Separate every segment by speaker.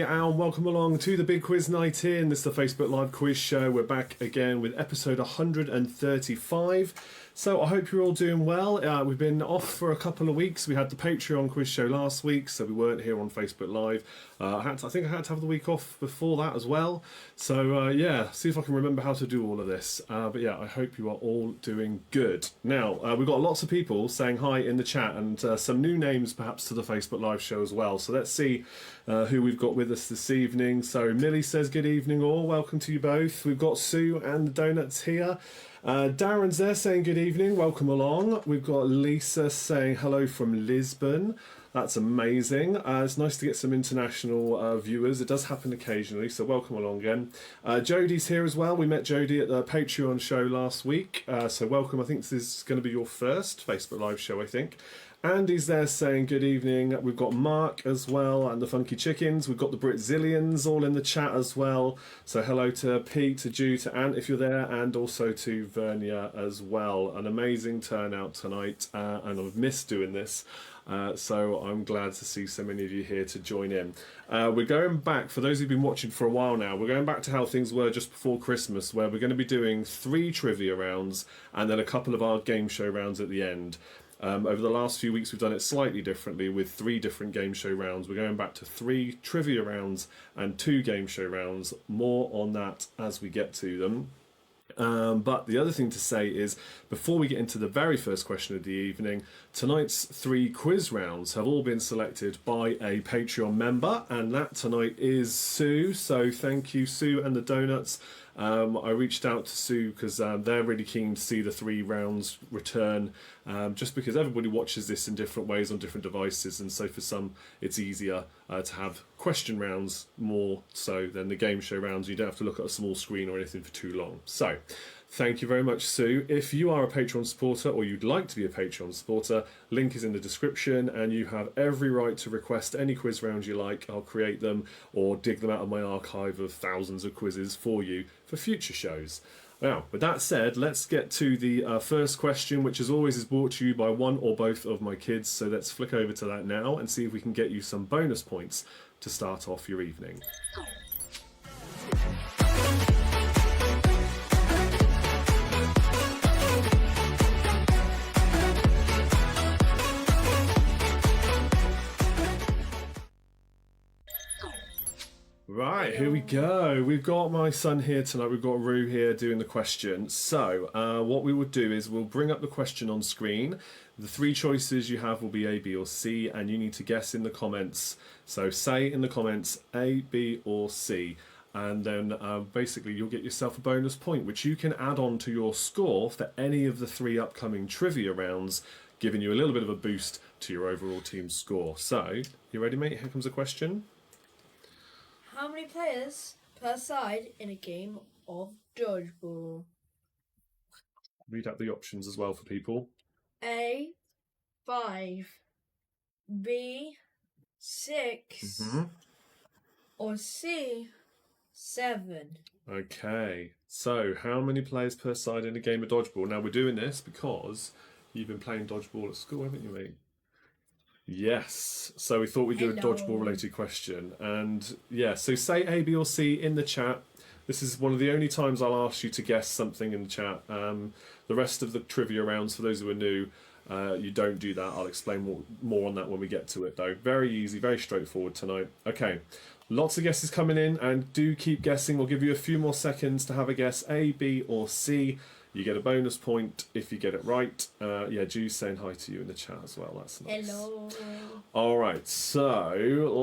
Speaker 1: everybody, and welcome along to the big quiz night in. This is the Facebook Live quiz show. We're back again with episode 135. So I hope you're all doing well. We've been off for a couple of weeks. We had the Patreon quiz show last week, so we weren't here on Facebook Live. I think I had to have the week off before that as well. So yeah, see if I can remember how to do all of this. But yeah, I hope you are all doing good. Now, we've got lots of people saying hi in the chat, and some new names perhaps to the Facebook Live show as well. So let's see who we've got with us this evening. So Millie says good evening all. Welcome to you both. We've got Sue and the Donuts here. Darren's there saying good evening, welcome along. We've got Lisa saying hello from Lisbon. That's amazing. It's nice to get some international viewers. It does happen occasionally, so welcome along again. Jodie's here as well. We met Jodie at the Patreon show last week, so welcome. I think this is going to be your first Facebook Live show, I think. Andy's there saying good evening. We've got Mark as well and the Funky Chickens. We've got the Britzillians all in the chat as well. So hello to Pete, to Ju, to Ant if you're there, and also to Vernia as well. An amazing turnout tonight, and I've missed doing this. So I'm glad to see so many of you here to join in. We're going back, for those who've been watching for a while now, we're going back to how things were just before Christmas, where we're going to be doing 3 trivia rounds and then a couple of our game show rounds at the end. Over the last few weeks we've done it slightly differently with 3 different game show rounds. We're going back to 3 trivia rounds and 2 game show rounds. More on that as we get to them. But the other thing to say is, before we get into the very first question of the evening, tonight's 3 quiz rounds have all been selected by a Patreon member, and that tonight is Sue. So thank you, Sue and the Donuts. I reached out to Sue because they're really keen to see the 3 rounds return, just because everybody watches this in different ways on different devices, and so for some it's easier to have question rounds more so than the game show rounds. You don't have to look at a small screen or anything for too long. So thank you very much, Sue. If you are a Patreon supporter or you'd like to be a Patreon supporter, link is in the description, and you have every right to request any quiz rounds you like. I'll create them or dig them out of my archive of thousands of quizzes for you for future shows. Now, with that said, let's get to the first question, which as always is brought to you by one or both of my kids. So let's flick over to that now and see if we can get you some bonus points to start off your evening. Right, here we go. We've got my son here tonight. We've got Rue here doing the question. So what we would do is we'll bring up the question on screen. The 3 choices you have will be A, B or C, and you need to guess in the comments. So say in the comments A, B or C, and then basically you'll get yourself a bonus point, which you can add on to your score for any of the 3 upcoming trivia rounds, giving you a little bit of a boost to your overall team score. So, you ready, mate? Here comes a question.
Speaker 2: How many players per side in a game of dodgeball?
Speaker 1: Read out the options as well for people.
Speaker 2: A, 5, B, 6, or C, 7.
Speaker 1: Okay, so how many players per side in a game of dodgeball? Now we're doing this because you've been playing dodgeball at school, haven't you, mate? Yes, so we thought we'd do a dodgeball related question, and yeah, so say A, B or C in the chat. This is one of the only times I'll ask you to guess something in the chat. The rest of the trivia rounds, for those who are new, you don't do that. I'll explain more on that when we get to it though. Very easy, very straightforward tonight. Okay, lots of guesses coming in, and do keep guessing. We'll give you a few more seconds to have a guess, A, B or C. You get a bonus point if you get it right. Yeah, Ju's saying hi to you in the chat as well. That's nice.
Speaker 2: Hello.
Speaker 1: All right, so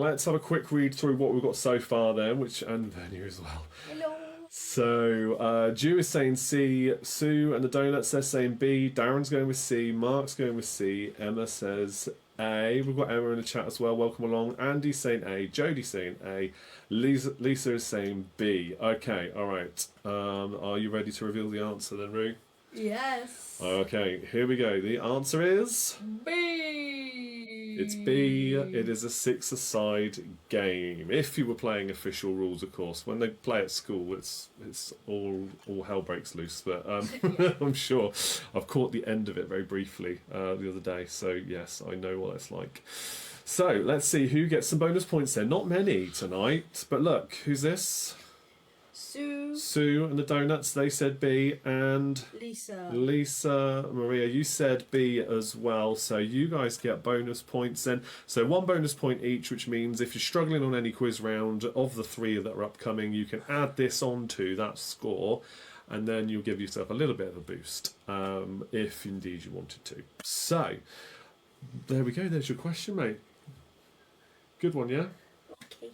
Speaker 1: let's have a quick read through what we've got so far then, and Vernia as well.
Speaker 2: Hello.
Speaker 1: So Ju is saying C, Sue and the Donuts, they're saying B, Darren's going with C, Mark's going with C, Emma says A. We've got Emma in the chat as well. Welcome along. Andy's saying A, Jodie's saying A, Lisa is saying B. Okay, all right. Are you ready to reveal the answer then, Rue?
Speaker 2: Yes.
Speaker 1: Okay, here we go. The answer is
Speaker 2: B.
Speaker 1: It's B. It is a 6-a-side game. If you were playing official rules, of course. When they play at school, it's all hell breaks loose. But I'm sure I've caught the end of it very briefly the other day. So yes, I know what it's like. So let's see who gets some bonus points there. Not many tonight, but look, who's this?
Speaker 2: Sue.
Speaker 1: Sue and the donuts, they said B, and
Speaker 2: Lisa.
Speaker 1: Maria, you said B as well. So you guys get bonus points then. So 1 bonus point each, which means if you're struggling on any quiz round of the 3 that are upcoming, you can add this on to that score, and then you'll give yourself a little bit of a boost, if indeed you wanted to. So there we go. There's your question, mate. Good one, yeah?
Speaker 2: Okay.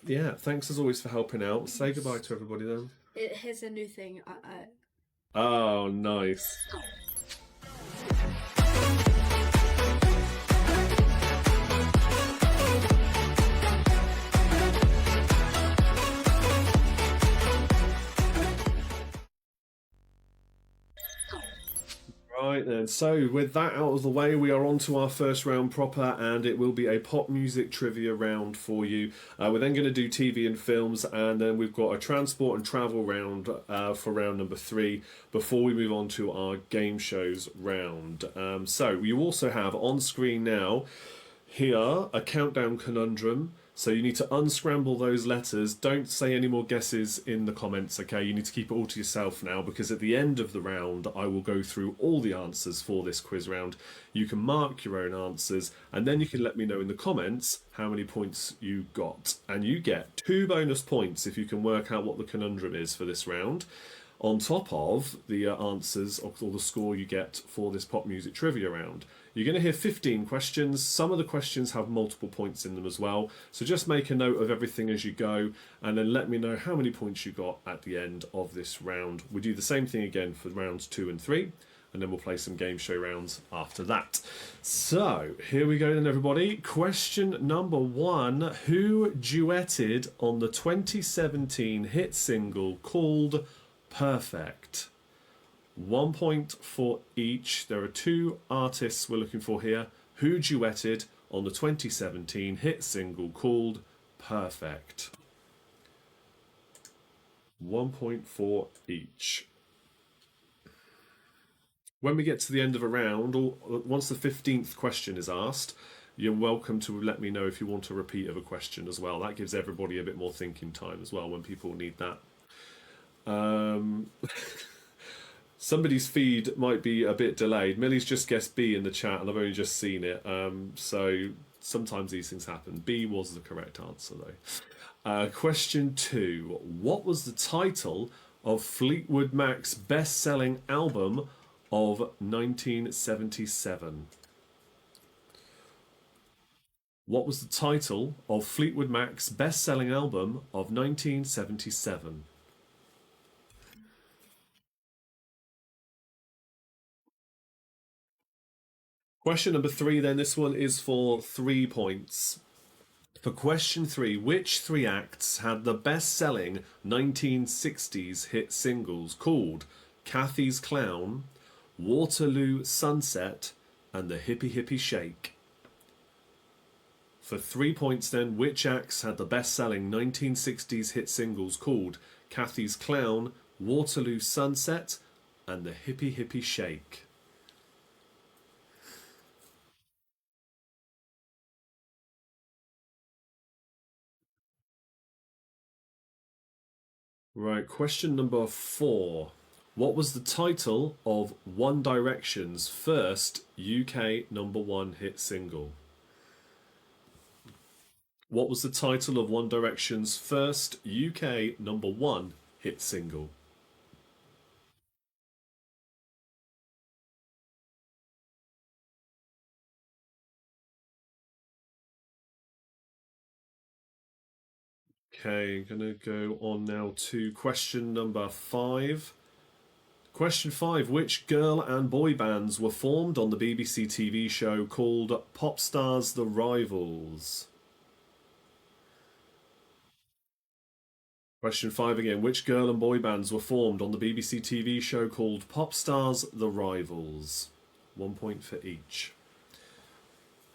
Speaker 1: Yeah, thanks as always for helping out. Say goodbye to everybody then.
Speaker 2: Here's a new thing.
Speaker 1: Oh, nice. Right then, so with that out of the way, we are on to our first round proper, and it will be a pop music trivia round for you. We're then going to do TV and films, and then we've got a transport and travel round for round number 3 before we move on to our game shows round. So you also have on screen now here a countdown conundrum. So you need to unscramble those letters. Don't say any more guesses in the comments, okay? You need to keep it all to yourself now, because at the end of the round, I will go through all the answers for this quiz round. You can mark your own answers, and then you can let me know in the comments how many points you got. And you get 2 bonus points if you can work out what the conundrum is for this round, on top of the answers or the score you get for this pop music trivia round. You're going to hear 15 questions. Some of the questions have multiple points in them as well. So just make a note of everything as you go, and then let me know how many points you got at the end of this round. We do the same thing again for rounds 2 and 3, and then we'll play some game show rounds after that. So here we go then, everybody. Question number 1. Who duetted on the 2017 hit single called Perfect? 1 point for each. There are 2 artists we're looking for here who duetted on the 2017 hit single called Perfect. 1 point for each. When we get to the end of a round, or once the 15th question is asked, you're welcome to let me know if you want a repeat of a question as well. That gives everybody a bit more thinking time as well when people need that. Somebody's feed might be a bit delayed. Millie's just guessed B in the chat, and I've only just seen it. So sometimes these things happen. B was the correct answer, though. Question 2. What was the title of Fleetwood Mac's best-selling album of 1977? What was the title of Fleetwood Mac's best-selling album of 1977? Question number 3 then, this one is for 3 points. For question 3, which 3 acts had the best-selling 1960s hit singles called Kathy's Clown, Waterloo Sunset, and the Hippie Hippie Shake? For 3 points then, which acts had the best-selling 1960s hit singles called Kathy's Clown, Waterloo Sunset, and the Hippie Hippie Shake? Right, question number 4. What was the title of One Direction's first UK #1 hit single? What was the title of One Direction's first UK #1 hit single? Okay, I'm going to go on now to question number 5. Question 5. Which girl and boy bands were formed on the BBC TV show called Pop Stars The Rivals? Question 5 again. Which girl and boy bands were formed on the BBC TV show called Pop Stars The Rivals? 1 point for each.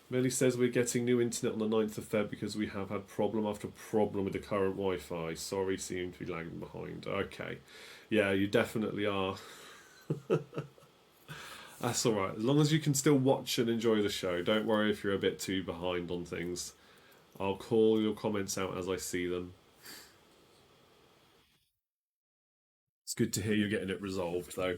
Speaker 1: Millie says we're getting new internet on the 9th of Feb because we have had problem after problem with the current Wi-Fi. Sorry, seem to be lagging behind. Okay. Yeah, you definitely are. That's all right. As long as you can still watch and enjoy the show, don't worry if you're a bit too behind on things. I'll call your comments out as I see them. It's good to hear you're getting it resolved, though.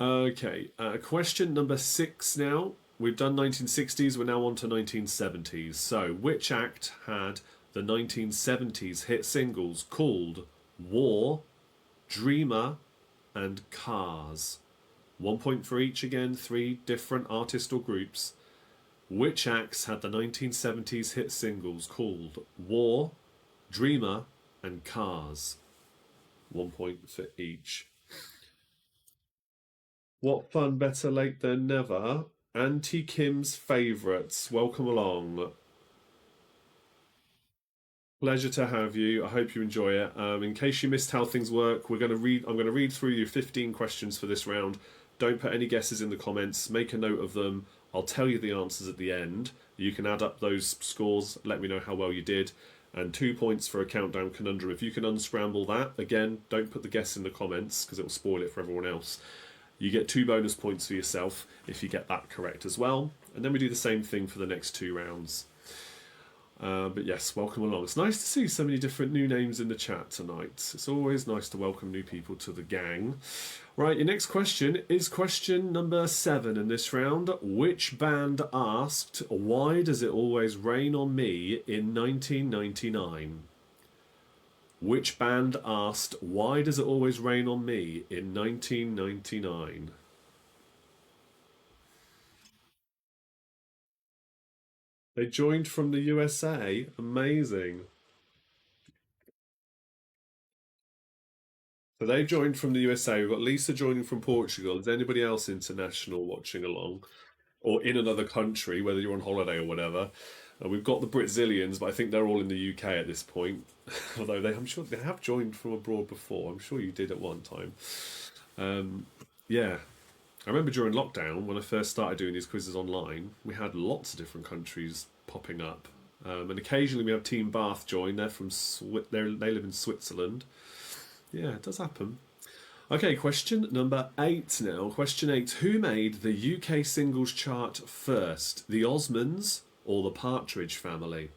Speaker 1: Okay, question number 6 now. We've done 1960s, we're now on to 1970s. So, which act had the 1970s hit singles called War, Dreamer, and Cars? 1 point for each again, 3 different artists or groups. Which acts had the 1970s hit singles called War, Dreamer, and Cars? 1 point for each. What fun, better late than never. Auntie Kim's favourites. Welcome along. Pleasure to have you. I hope you enjoy it. In case you missed how things work, I'm going to read through your 15 questions for this round. Don't put any guesses in the comments. Make a note of them. I'll tell you the answers at the end. You can add up those scores. Let me know how well you did. And 2 points for a countdown conundrum. If you can unscramble that, again, don't put the guess in the comments because it will spoil it for everyone else. You get 2 bonus points for yourself if you get that correct as well. And then we do the same thing for the next 2 rounds. But yes, welcome along. It's nice to see so many different new names in the chat tonight. It's always nice to welcome new people to the gang. Right, your next question is question number 7 in this round. Which band asked, "Why does it always rain on me" in 1999? Which band asked, "Why does it always rain on me" in 1999? They joined from the USA. Amazing. So they've joined from the USA. We've got Lisa joining from Portugal. Is anybody else international watching along? Or in another country, whether you're on holiday or whatever? We've got the Brazilians, but I think they're all in the UK at this point. Although I'm sure they have joined from abroad before. I'm sure you did at one time. Yeah. I remember during lockdown, when I first started doing these quizzes online, we had lots of different countries popping up. And occasionally we have Team Bath join. They're from they live in Switzerland. Yeah, it does happen. Okay, question number 8 now. Question 8. Who made the UK singles chart first? The Osmonds or the Partridge Family?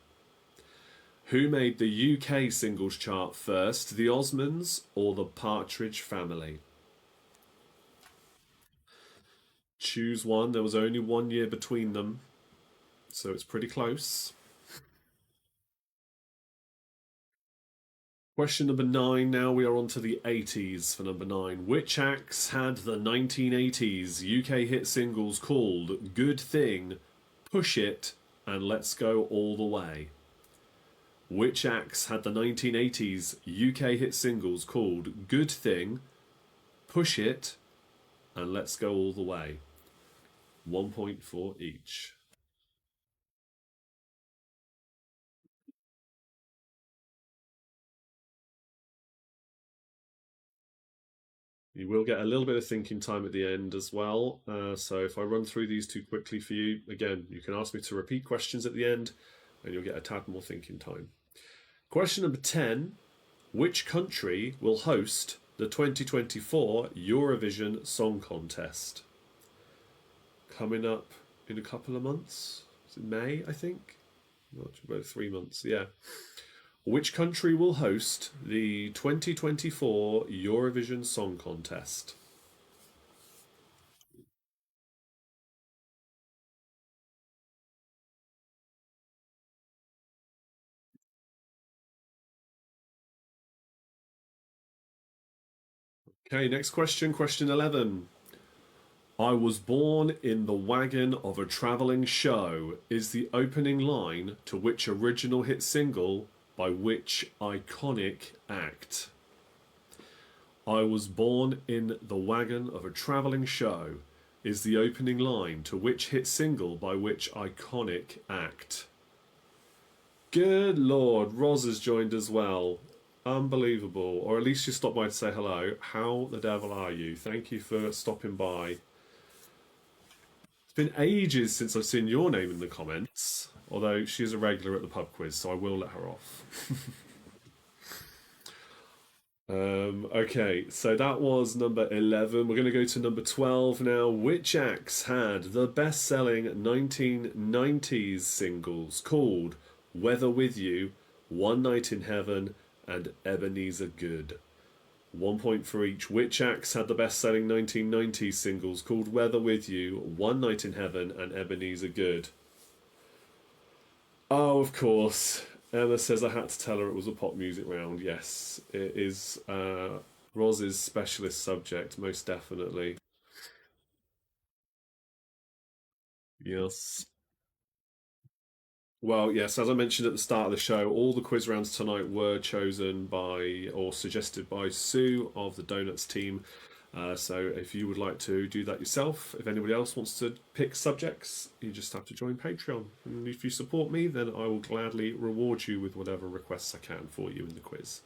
Speaker 1: Who made the UK singles chart first? The Osmonds or the Partridge Family? Choose one. There was only 1 year between them, so it's pretty close. Question number 9 now. We are on to the 80s for number 9. Which acts had the 1980s UK hit singles called Good Thing, Push It, and Let's Go All the Way? Which acts had the 1980s UK hit singles called Good Thing, Push It, and Let's Go All the Way? 1 point for each. You will get a little bit of thinking time at the end as well. So if I run through these too quickly for you, again, you can ask me to repeat questions at the end and you'll get a tad more thinking time. Question number 10. Which country will host the 2024 Eurovision Song Contest? Coming up in a couple of months. Is it May, I think? Not about 3 months, yeah. Which country will host the 2024 Eurovision Song Contest? Okay, next question, question 11. I was born in the wagon of a travelling show is the opening line to which original hit single by which iconic act? I was born in the wagon of a travelling show is the opening line to which hit single by which iconic act? Good Lord, Roz has joined as well. Unbelievable. Or at least you stopped by to say hello. How the devil are you? Thank you for stopping by. It's been ages since I've seen your name in the comments, although she's a regular at the pub quiz, so I will let her off. Okay, so that was number 11. We're going to go to number 12 now. Which acts had the best selling 1990s singles called Weather With You, One Night in Heaven, and Ebenezer Good? 1 point for each. Which acts had the best selling 1990s singles called Weather With You, One Night in Heaven, and Ebenezer Good? Oh, of course. Emma says I had to tell her it was a pop music round. Yes, it is Roz's specialist subject, most definitely. Yes. Well, yes, as I mentioned at the start of the show, all the quiz rounds tonight were chosen by or suggested by Sue of the Donuts team. So if you would like to do that yourself, if anybody else wants to pick subjects, you just have to join Patreon. And if you support me, then I will gladly reward you with whatever requests I can for you in the quiz.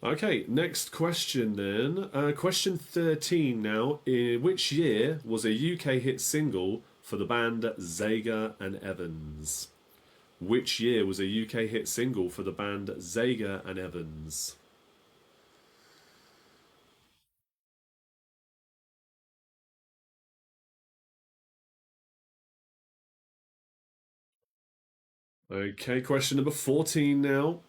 Speaker 1: Okay, next question then. Question 13 now. In which year was a UK hit single for the band Zager and Evans? Which year was a UK hit single for the band Zager and Evans? Okay, question number 14 now.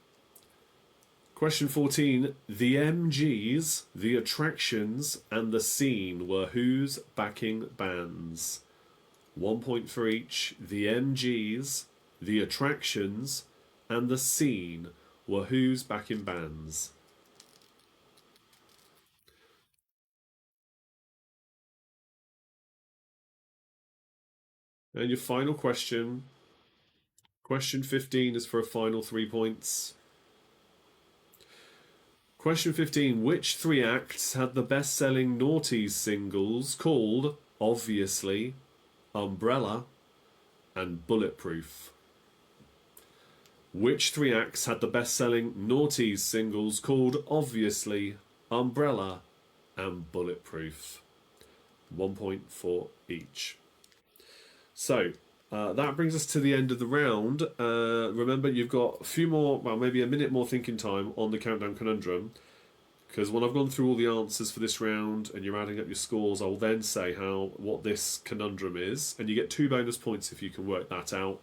Speaker 1: Question 14. The MGs, the attractions, and the scene were whose backing bands? 1 point for each. The MGs, the attractions, and the scene were whose backing bands? And your final question. Question 15 is for a final 3 points. Question 15. Which three acts had the best selling noughties singles called, obviously, Umbrella, and Bulletproof? Which three acts had the best selling noughties singles called, obviously, Umbrella, and Bulletproof? 1 point for each. So, that brings us to the end of the round. Remember, you've got a few more, well, maybe a minute more thinking time on the countdown conundrum. Because when I've gone through all the answers for this round and you're adding up your scores, I will then say what this conundrum is, and you get 2 bonus points if you can work that out.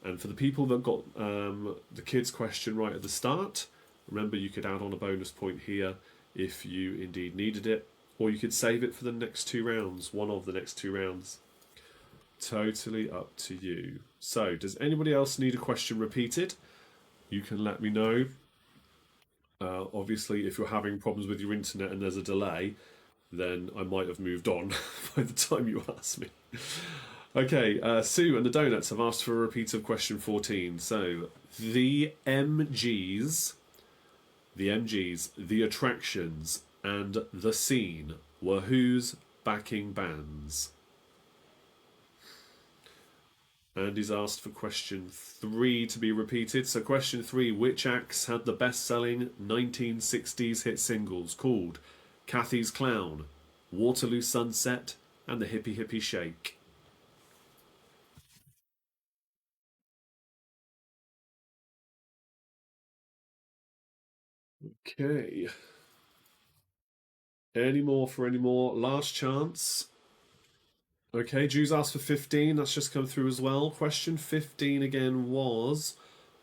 Speaker 1: And for the people that got the kids' question right at the start, remember you could add on a bonus point here if you indeed needed it, or you could save it for the next 2 rounds, one of the next 2 rounds. Totally up to you. So, does anybody else need a question repeated? You can let me know. Obviously, if you're having problems with your internet and there's a delay, then I might have moved on by the time you ask me. Okay, Sue and the Donuts have asked for a repeat of question 14. So, the MGs, the attractions, and the scene were whose backing bands? Andy's asked for question 3 to be repeated. So, question 3, which acts had the best selling 1960s hit singles called Kathy's Clown, Waterloo Sunset, and the Hippie Hippie Shake? Okay. Any more for any more? Last chance. Okay, Drew's asked for 15. That's just come through as well. Question 15 again was,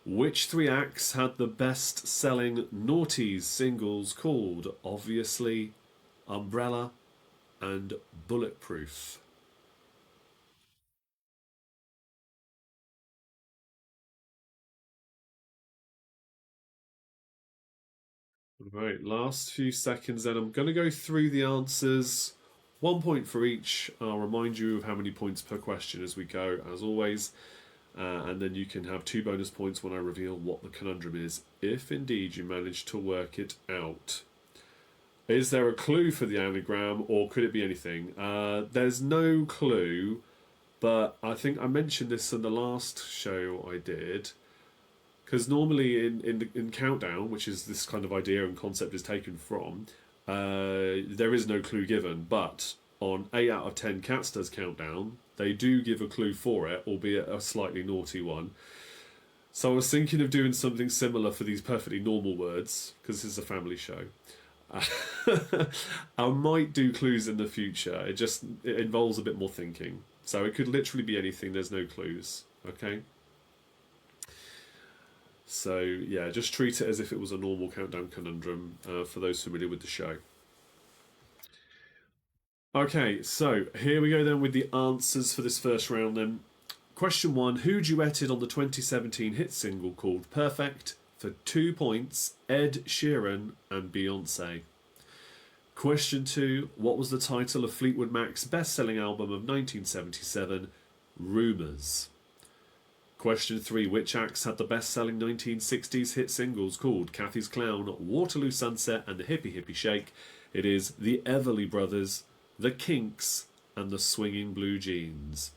Speaker 1: which three acts had the best selling noughties singles called, obviously, Umbrella, and Bulletproof? Right, last few seconds then. I'm going to go through the answers. 1 point for each. I'll remind you of how many points per question as we go, as always. And then you can have 2 bonus points when I reveal what the conundrum is, if indeed you manage to work it out. Is there a clue for the anagram, or could it be anything? There's no clue, but I think I mentioned this in the last show I did. Because normally in Countdown, which is this kind of idea and concept is taken from, there is no clue given. But on 8 out of 10 Cats Does Countdown, they do give a clue for it, albeit a slightly naughty one. So I was thinking of doing something similar for these perfectly normal words, because this is a family show. I might do clues in the future. It involves a bit more thinking. So it could literally be anything. There's no clues. Okay. So yeah, just treat it as if it was a normal countdown conundrum for those familiar with the show. Okay, so here we go then with the answers for this first round then. Question 1, who duetted on the 2017 hit single called Perfect for 2 points, Ed Sheeran and Beyonce? Question 2, what was the title of Fleetwood Mac's best-selling album of 1977, Rumours? Question 3, which acts had the best-selling 1960s hit singles called Kathy's Clown, Waterloo Sunset and the Hippie Hippie Shake? It is the Everly Brothers, the Kinks and the Swinging Blue Jeans.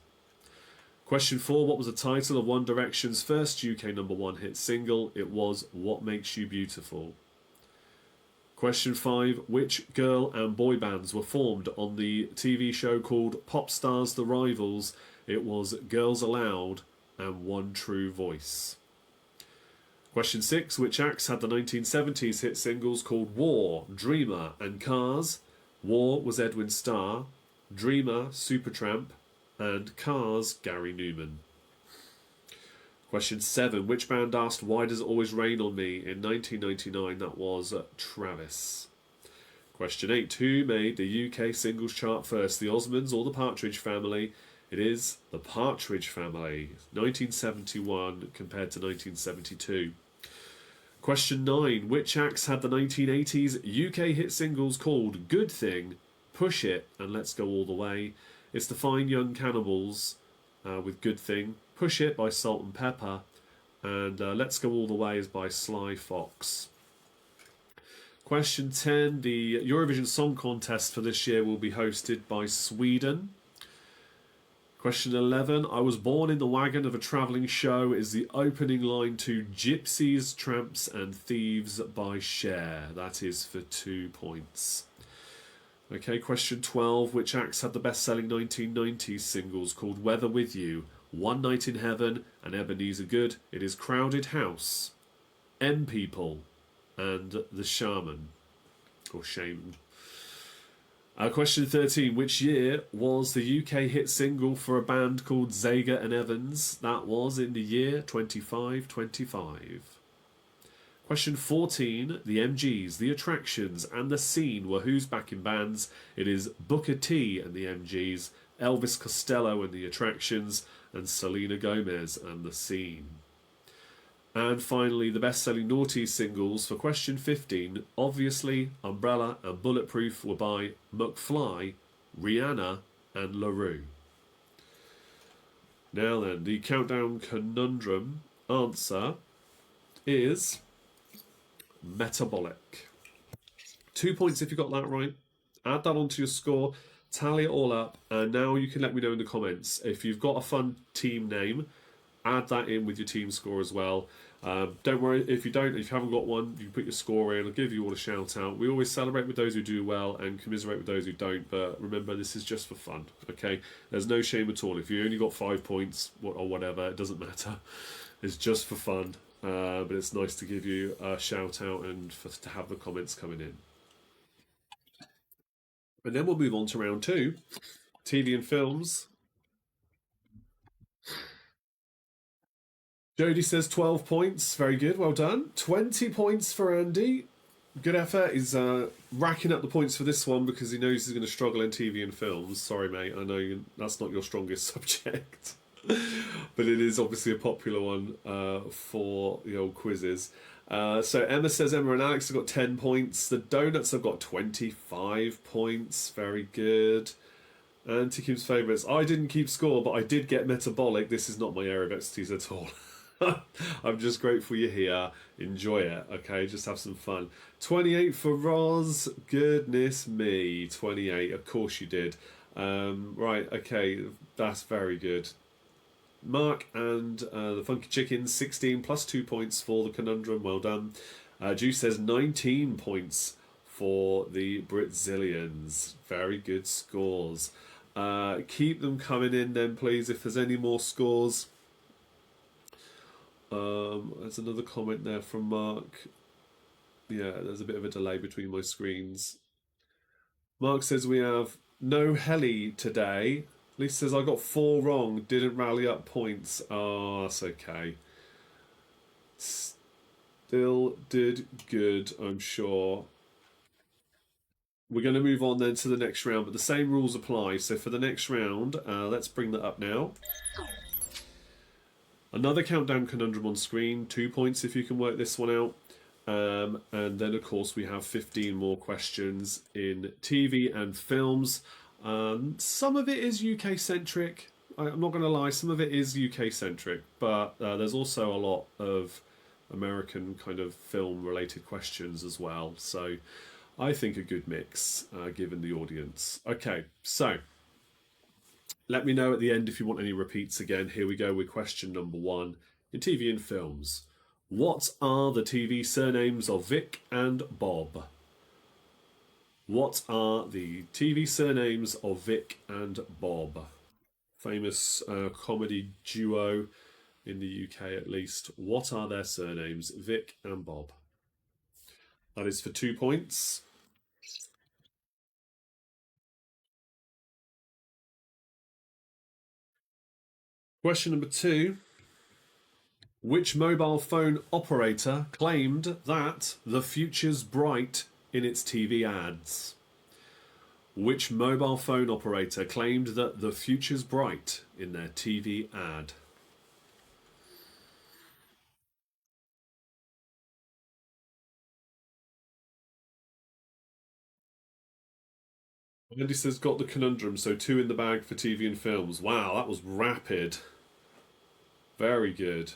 Speaker 1: Question 4, what was the title of One Direction's first UK #1 hit single? It was What Makes You Beautiful. Question 5, which girl and boy bands were formed on the TV show called Pop Stars The Rivals? It was Girls Aloud and One True Voice. Question 6, which acts had the 1970s hit singles called War, Dreamer and Cars? War was Edwin Starr, Dreamer Supertramp, and Cars Gary Newman. Question 7, which band asked Why Does It Always Rain on Me in 1999? That was Travis. Question 8, who made the UK singles chart first, the Osmonds or the Partridge Family? It is the Partridge Family, 1971 compared to 1972. Question 9, which acts had the 1980s UK hit singles called Good Thing, Push It and Let's Go All the Way? It's the Fine Young Cannibals with Good Thing, Push It by Salt and Pepper, and Let's Go All the Way is by Sly Fox. Question 10, the Eurovision Song Contest for this year will be hosted by Sweden. Question 11, I was born in the wagon of a travelling show is the opening line to Gypsies, Tramps and Thieves by Cher. That is for 2 points. Okay, question 12, which acts had the best-selling 1990s singles called Weather With You, One Night in Heaven and Ebenezer Good? It is Crowded House, M People and The Shaman, or Shaman. Question 13, which year was the UK hit single for a band called Zager and Evans? That was in the year 2525. Question 14, the MGs, the Attractions and the Scene were whose backing bands? It is Booker T and the MGs, Elvis Costello and the Attractions, and Selena Gomez and the Scene. And finally, the best-selling noughties singles for question 15, obviously, Umbrella and Bulletproof were by McFly, Rihanna and LaRue. Now then, the countdown conundrum answer is metabolic. 2 points if you got that right. Add that onto your score, tally it all up, and now you can let me know in the comments. If you've got a fun team name, add that in with your team score as well. Don't worry if you haven't got one, you can put your score in. I'll give you all a shout out. We always celebrate with those who do well and commiserate with those who don't, but remember, this is just for fun, okay? There's no shame at all. If you only got 5 points or whatever, it doesn't matter. It's just for fun, but it's nice to give you a shout out and to have the comments coming in. And then we'll move on to round 2, TV and films. Jodie says 12 points. Very good. Well done. 20 points for Andy. Good effort. He's racking up the points for this one because he knows he's going to struggle in TV and films. Sorry, mate. I know that's not your strongest subject. But it is obviously a popular one for the old quizzes. So Emma says Emma and Alex have got 10 points. The Donuts have got 25 points. Very good. And to Kim's favourites. I didn't keep score, but I did get metabolic. This is not my area of expertise at all. I'm just grateful you're here. Enjoy it, okay? Just have some fun. 28 for Roz. Goodness me. 28. Of course you did. Right, okay. That's very good. Mark and the Funky Chickens, 16 plus 2 points for the conundrum. Well done. Juice says 19 points for the Britzillians. Very good scores. Keep them coming in then, please, if there's any more scores. There's another comment there from Mark. Yeah, there's a bit of a delay between my screens. Mark says we have no heli today. Lisa says I got 4 wrong, didn't rally up points. Oh, that's okay. Still did good, I'm sure. We're going to move on then to the next round, but the same rules apply. So for the next round, let's bring that up now. Another countdown conundrum on screen, 2 points if you can work this one out. And then, of course, we have 15 more questions in TV and films. Some of it is UK centric. I'm not going to lie, some of it is UK centric, but there's also a lot of American kind of film related questions as well. So I think a good mix given the audience. Okay, so let me know at the end if you want any repeats again. Here we go with question number 1 in TV and films. What are the TV surnames of Vic and Bob? What are the TV surnames of Vic and Bob? Famous comedy duo in the UK at least. What are their surnames? Vic and Bob. That is for 2 points. Question number 2. Which mobile phone operator claimed that the future's bright in its TV ads? Which mobile phone operator claimed that the future's bright in their TV ad? Andy says got the conundrum, so 2 in the bag for TV and films. Wow, that was rapid. Very good.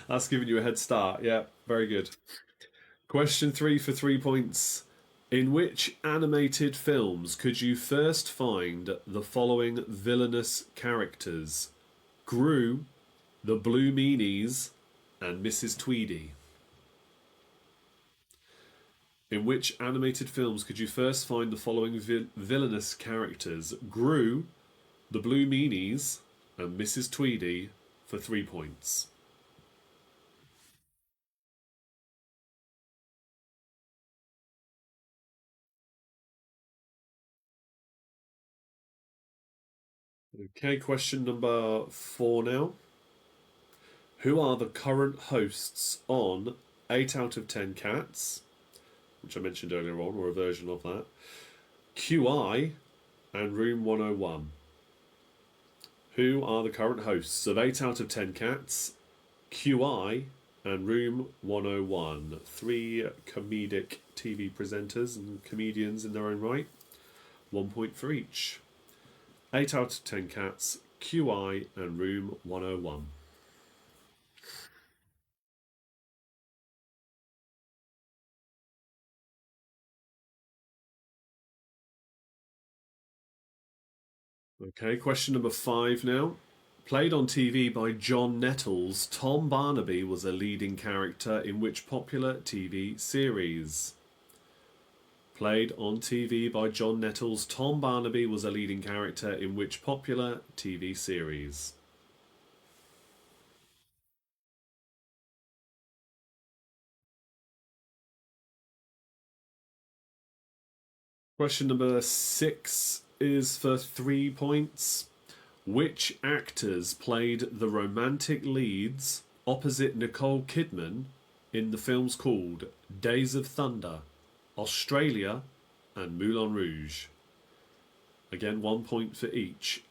Speaker 1: That's giving you a head start. Yeah, very good. Question 3 for 3 points. In which animated films could you first find the following villainous characters? Gru, the Blue Meanies, and Mrs. Tweedy. In which animated films could you first find the following villainous characters? Gru, the Blue Meanies, and Mrs. Tweedy for 3 points. Okay, question number 4 now. Who are the current hosts on 8 out of 10 Cats, which I mentioned earlier on, or a version of that, QI, and Room 101? Who are the current hosts of 8 out of 10 Cats, QI, and Room 101? 3 comedic TV presenters and comedians in their own right. 1 point for each. 8 out of 10 Cats, QI, and Room 101. Okay, question number 5 now. Played on TV by John Nettles, Tom Barnaby was a leading character in which popular TV series? Played on TV by John Nettles, Tom Barnaby was a leading character in which popular TV series? Question number 6 is for 3 points. Which actors played the romantic leads opposite Nicole Kidman in the films called Days of Thunder, Australia, and Moulin Rouge? Again, 1 point for each.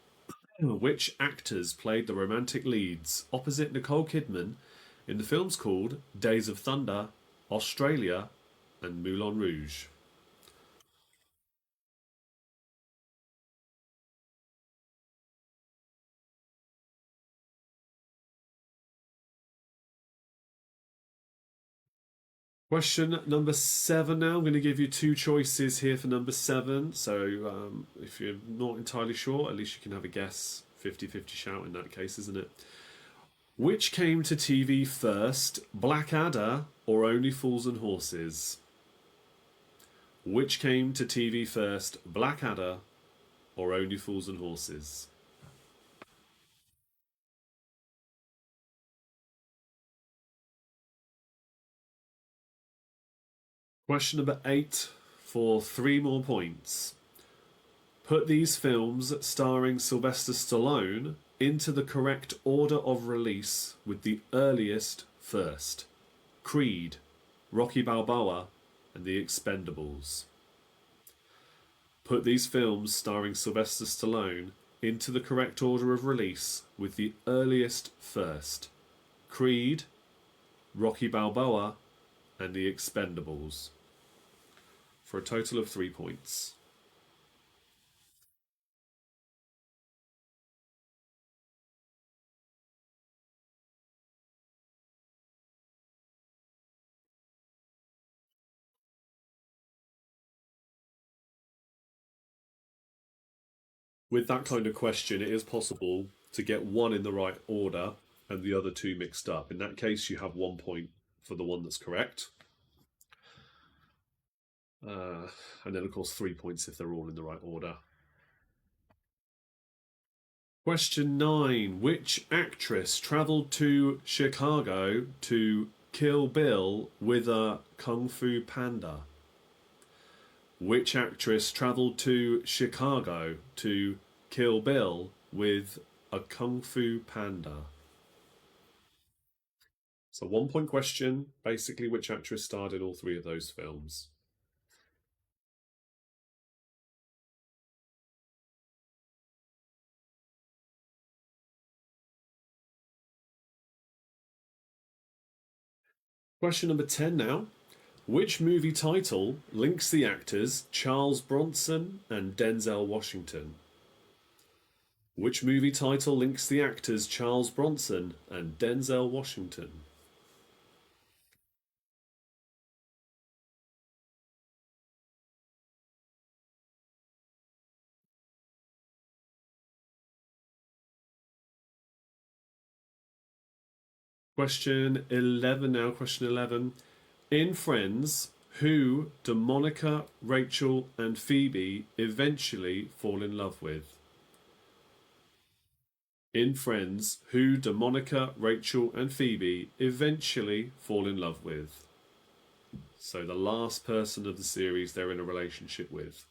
Speaker 1: Which actors played the romantic leads opposite Nicole Kidman in the films called Days of Thunder, Australia, and Moulin Rouge? Question number 7 now. I'm going to give you 2 choices here for number 7. So if you're not entirely sure, at least you can have a guess. 50-50 shout in that case, isn't it? Which came to TV first, Blackadder or Only Fools and Horses? Which came to TV first, Blackadder or Only Fools and Horses? Question number 8 for 3 more points. Put these films starring Sylvester Stallone into the correct order of release with the earliest first. Creed, Rocky Balboa, and The Expendables. Put these films starring Sylvester Stallone into the correct order of release with the earliest first. Creed, Rocky Balboa, and The Expendables. For a total of 3 points. With that kind of question, it is possible to get one in the right order and the other 2 mixed up. In that case, you have 1 point for the one that's correct. And then, of course, 3 points if they're all in the right order. Question 9. Which actress travelled to Chicago to kill Bill with a Kung Fu Panda? Which actress travelled to Chicago to kill Bill with a Kung Fu Panda? So 1 point question, basically which actress starred in all 3 of those films? Question number 10 now. Which movie title links the actors Charles Bronson and Denzel Washington? Which movie title links the actors Charles Bronson and Denzel Washington? Question 11 now. Question 11. In Friends, who do Monica, Rachel, and Phoebe eventually fall in love with? In Friends, who do Monica, Rachel, and Phoebe eventually fall in love with? So the last person of the series they're in a relationship with.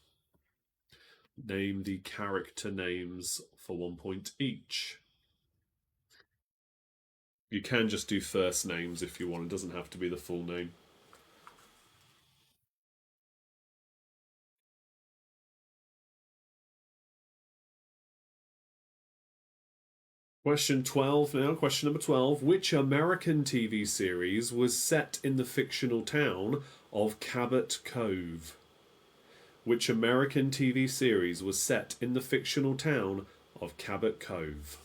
Speaker 1: Name the character names for 1 point each. You can just do first names if you want. It doesn't have to be the full name. Question 12 now. Question number 12. Which American TV series was set in the fictional town of Cabot Cove? Which American TV series was set in the fictional town of Cabot Cove?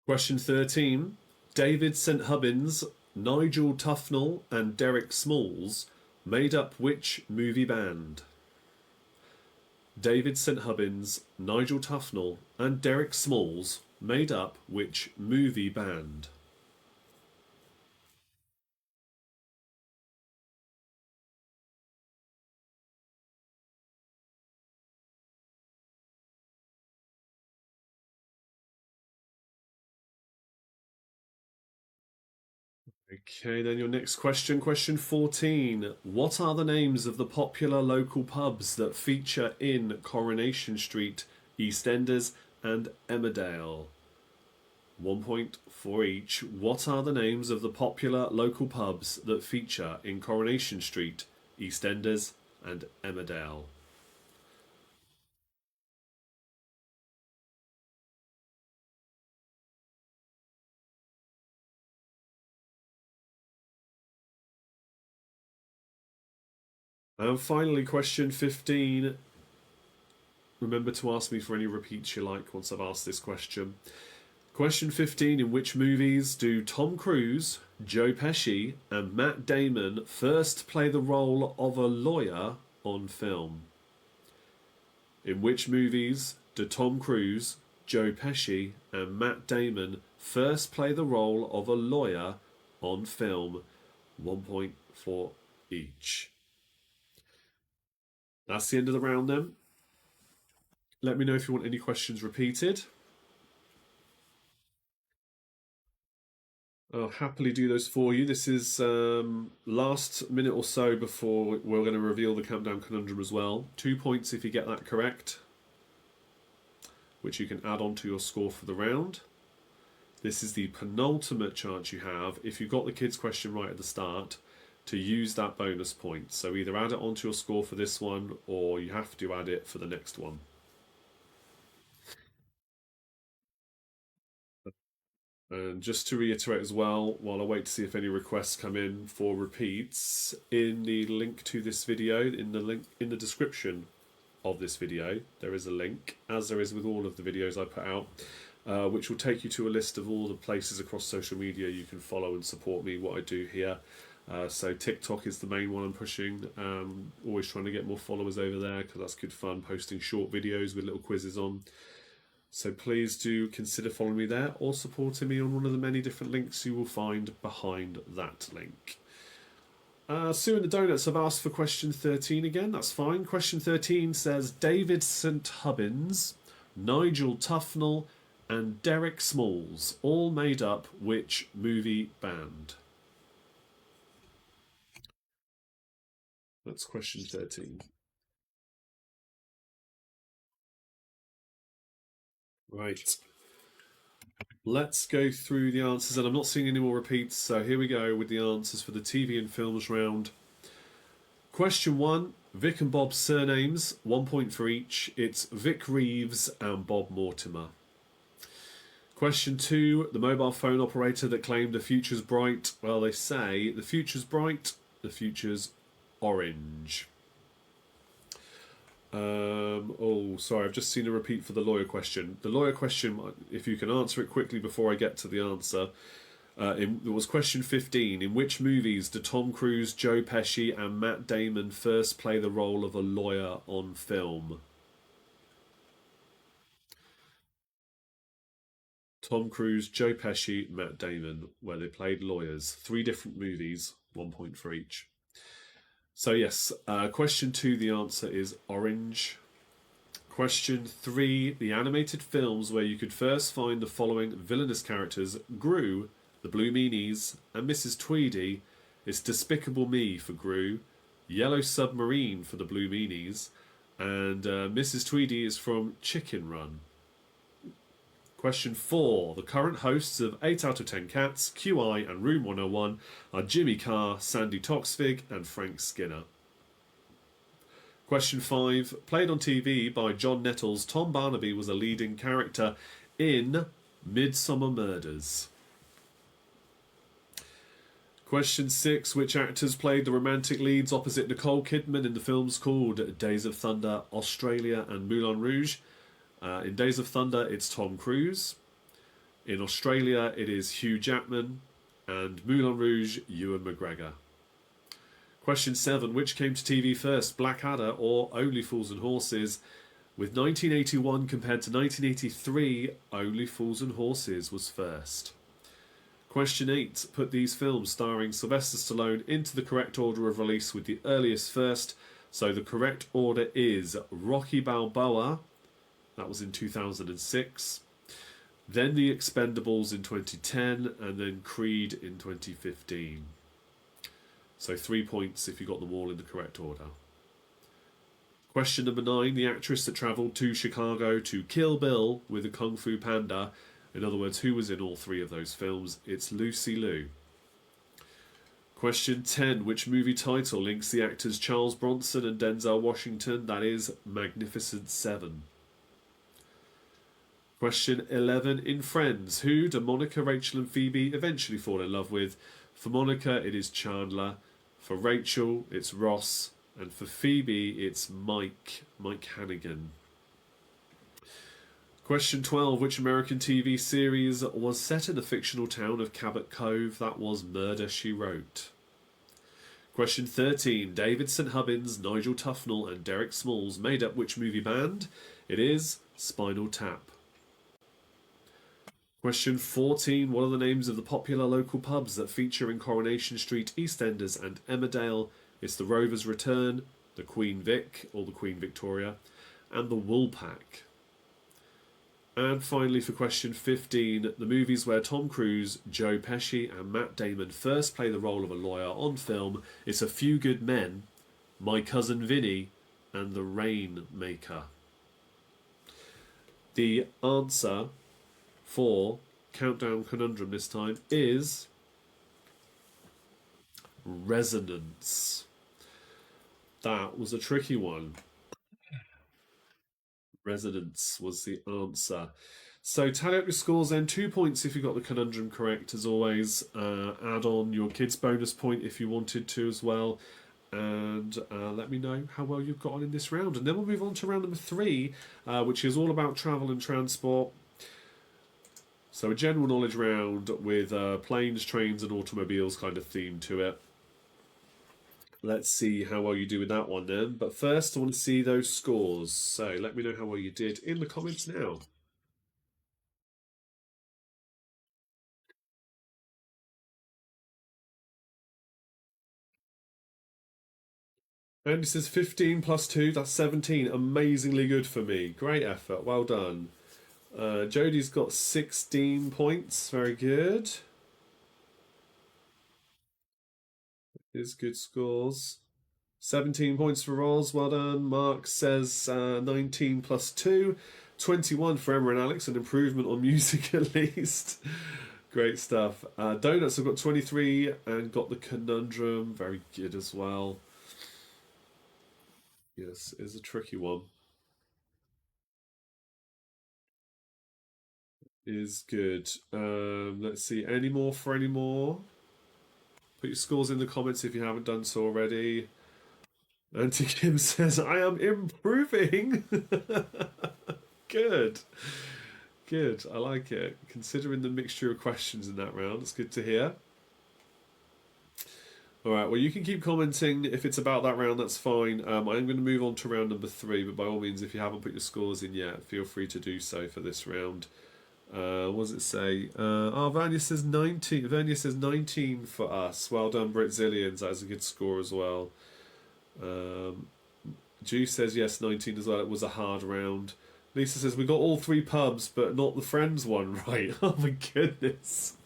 Speaker 1: Question 13. David St. Hubbins, Nigel Tufnell, and Derek Smalls made up which movie band? David St. Hubbins, Nigel Tufnell, and Derek Smalls made up which movie band? Okay, then your next question, question 14. What are the names of the popular local pubs that feature in Coronation Street, EastEnders, and Emmerdale? 1 point for each. What are the names of the popular local pubs that feature in Coronation Street, EastEnders, and Emmerdale? And finally, question 15. Remember to ask me for any repeats you like once I've asked this question. Question 15. In which movies do Tom Cruise, Joe Pesci, and Matt Damon first play the role of a lawyer on film? In which movies do Tom Cruise, Joe Pesci, and Matt Damon first play the role of a lawyer on film? 1 point for each. That's the end of the round then. Let me know if you want any questions repeated. I'll happily do those for you. This is last minute or so before we're going to reveal the countdown conundrum as well. 2 points if you get that correct, which you can add on to your score for the round. This is the penultimate chance you have, if you got the kids' question right at the start, to use that bonus point. So either add it onto your score for this one, or you have to add it for the next one. And just to reiterate as well, while I wait to see if any requests come in for repeats, in the link to this video, in the description of this video, there is a link, as there is with all of the videos I put out, which will take you to a list of all the places across social media you can follow and support me, what I do here. So TikTok is the main one I'm pushing. Always trying to get more followers over there because that's good fun, posting short videos with little quizzes on. So please do consider following me there or supporting me on one of the many different links you will find behind that link. Sue and the Donuts have asked for question 13 again. That's fine. Question 13 says David St Hubbins, Nigel Tufnell and Derek Smalls all made up which movie band? That's question 13. Right. Let's go through the answers, and I'm not seeing any more repeats, so here we go with the answers for the TV and films round. Question 1, Vic and Bob's surnames, 1 point for each. It's Vic Reeves and Bob Mortimer. Question 2, the mobile phone operator that claimed the future's bright. Well, they say the future's bright, the future's orange. Sorry, I've just seen a repeat for the lawyer question. The lawyer question, if you can answer it quickly before I get to the answer, it was question 15. In which movies do Tom Cruise, Joe Pesci and Matt Damon first play the role of a lawyer on film? Tom Cruise, Joe Pesci, Matt Damon, where they played lawyers. 3 different movies, 1 point for each. So yes, question 2, the answer is orange. Question 3, the animated films where you could first find the following villainous characters: Gru, the Blue Meanies, and Mrs. Tweedy. It's Despicable Me for Gru, Yellow Submarine for the Blue Meanies, and Mrs. Tweedy is from Chicken Run. Question 4, the current hosts of 8 out of 10 Cats, QI and Room 101 are Jimmy Carr, Sandy Toksvig and Frank Skinner. Question 5, played on TV by John Nettles, Tom Barnaby was a leading character in Midsummer Murders. Question 6, which actors played the romantic leads opposite Nicole Kidman in the films called Days of Thunder, Australia and Moulin Rouge? In Days of Thunder, it's Tom Cruise. In Australia, it is Hugh Jackman. And Moulin Rouge, Ewan McGregor. Question 7, which came to TV first, Blackadder or Only Fools and Horses? With 1981 compared to 1983, Only Fools and Horses was first. Question 8, put these films starring Sylvester Stallone into the correct order of release with the earliest first. So the correct order is Rocky Balboa, that was in 2006. Then The Expendables in 2010, and then Creed in 2015. So 3 points if you got them all in the correct order. Question number 9, the actress that travelled to Chicago to Kill Bill with a Kung Fu Panda. In other words, who was in all 3 of those films? It's Lucy Liu. Question 10, which movie title links the actors Charles Bronson and Denzel Washington? That is Magnificent Seven. Question 11, in Friends, who do Monica, Rachel and Phoebe eventually fall in love with? For Monica, it is Chandler. For Rachel, it's Ross. And for Phoebe, it's Mike Hannigan. Question 12, which American TV series was set in the fictional town of Cabot Cove? That was Murder, She Wrote. Question 13, David St Hubbins, Nigel Tufnell and Derek Smalls made up which movie band? It is Spinal Tap. Question 14, what are the names of the popular local pubs that feature in Coronation Street, EastEnders and Emmerdale? It's the Rover's Return, the Queen Vic or the Queen Victoria, and the Woolpack. And finally, for question 15, the movies where Tom Cruise, Joe Pesci, and Matt Damon first play the role of a lawyer on film is A Few Good Men, My Cousin Vinny, and The Rainmaker. The answer for Countdown Conundrum this time is Resonance. That was a tricky one. Resonance was the answer. So tally up your scores then. 2 points if you got the conundrum correct, as always. Add on your kids' bonus point if you wanted to as well. And let me know how well you've got on in this round. And then we'll move on to round number 3, which is all about travel and transport. So a general knowledge round with planes, trains and automobiles kind of theme to it. Let's see how well you do with that one then. But first I want to see those scores. So let me know how well you did in the comments now. Andy says 15 plus 2, that's 17. Amazingly good for me. Great effort. Well done. Jodie's got 16 points. Very good. Is good scores. 17 points for Roz. Well done. Mark says 19 plus 2. 21 for Emma and Alex. An improvement on music at least. Great stuff. Donuts have got 23 and got the conundrum. Very good as well. Yes, it's a tricky one. Is good. Let's see. Any more for any more? Put your scores in the comments if you haven't done so already. Auntie Kim says, I am improving. Good. Good. I like it. Considering the mixture of questions in that round, it's good to hear. All right, well, you can keep commenting if it's about that round, that's fine. I am going to move on to round number 3, but by all means, if you haven't put your scores in yet, feel free to do so for this round. What does it say? Vanya says 19. Vanya says 19 for us. Well done, Britzillians. That is a good score as well. Ju says yes, 19 as well. It was a hard round. Lisa says we got all 3 pubs, but not the Friends one right. Oh my goodness.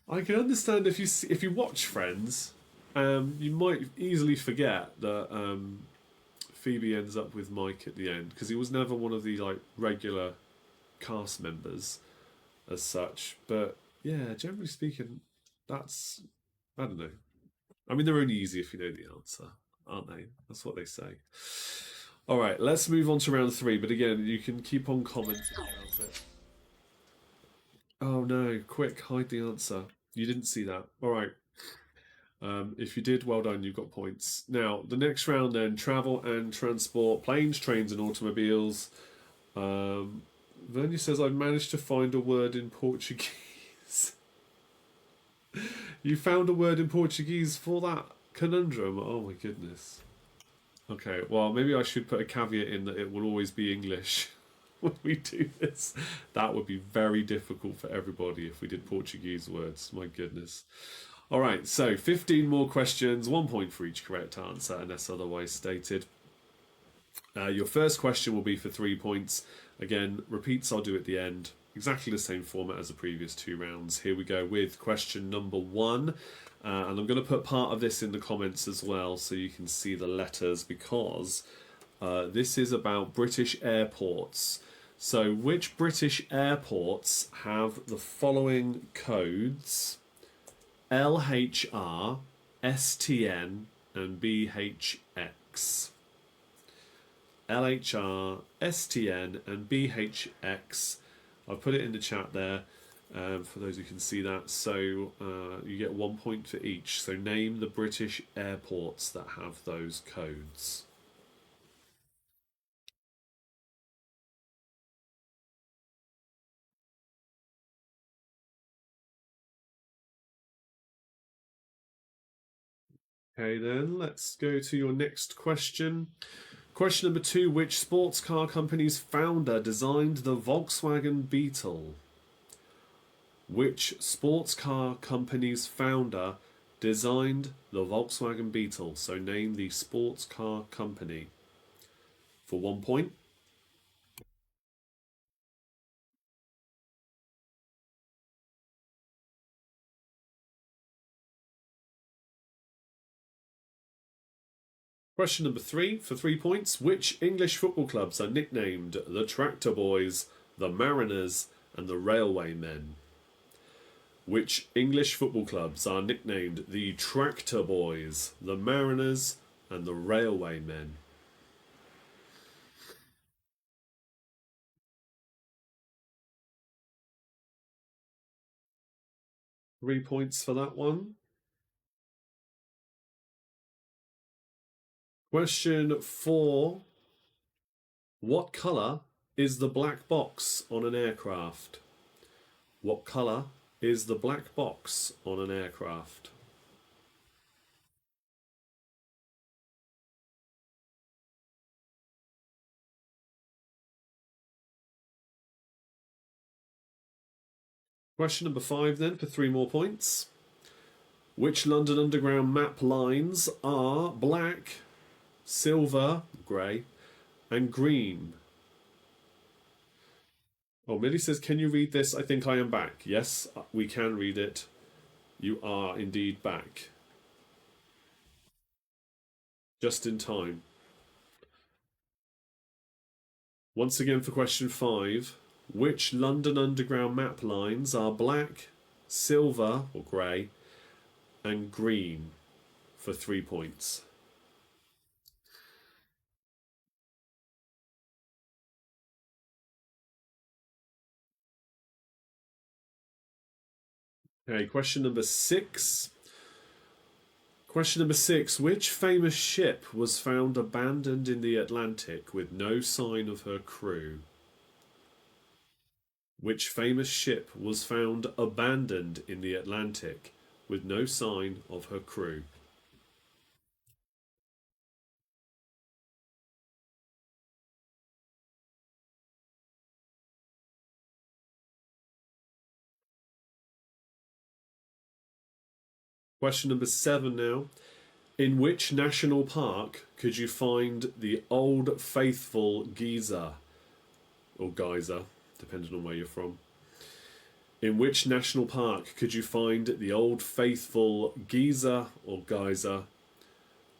Speaker 1: I can understand if you watch Friends, you might easily forget that Phoebe ends up with Mike at the end because he was never one of the regular cast members as such. But yeah, generally speaking, that's, I don't know. I mean, they're only easy if you know the answer, aren't they? That's what they say. All right, let's move on to round 3. But again, you can keep on commenting about it. Oh no, quick, hide the answer. You didn't see that. All right. If you did, well done, you've got points. Now, the next round then, travel and transport, planes, trains and automobiles. Vernia says, I've managed to find a word in Portuguese. You found a word in Portuguese for that conundrum? Oh my goodness. Okay, well, maybe I should put a caveat in that it will always be English when we do this. That would be very difficult for everybody if we did Portuguese words. My goodness. All right, so 15 more questions, 1 point for each correct answer, unless otherwise stated. Your first question will be for 3 points. Again, repeats I'll do at the end. Exactly the same format as the previous 2 rounds. Here we go with question number 1. And I'm going to put part of this in the comments as well so you can see the letters because this is about British airports. So which British airports have the following codes? LHR, STN and BHX. LHR, STN and BHX. I've put it in the chat there for those who can see that. So you get 1 point for each. So name the British airports that have those codes. Okay then, let's go to your next question. Question number 2, which sports car company's founder designed the Volkswagen Beetle? Which sports car company's founder designed the Volkswagen Beetle? So name the sports car company. For 1 point. Question number 3 for 3 points. Which English football clubs are nicknamed the Tractor Boys, the Mariners, and the Railway Men? Which English football clubs are nicknamed the Tractor Boys, the Mariners, and the Railway Men? Three points for that one. Question 4. What colour is the black box on an aircraft? What colour is the black box on an aircraft? Question number 5 then for 3 more points. Which London Underground map lines are black, silver, grey, and green? Oh, Millie says, can you read this? I think I am back. Yes, we can read it. You are indeed back. Just in time. Once again for question 5. Which London Underground map lines are black, silver or grey, and green? For 3 points. Okay, question number 6. Question number 6. Which famous ship was found abandoned in the Atlantic with no sign of her crew? Which famous ship was found abandoned in the Atlantic with no sign of her crew? Question number 7 now. In which national park could you find the Old Faithful geyser? Or geyser, depending on where you're from. In which national park could you find the Old Faithful geyser or geyser?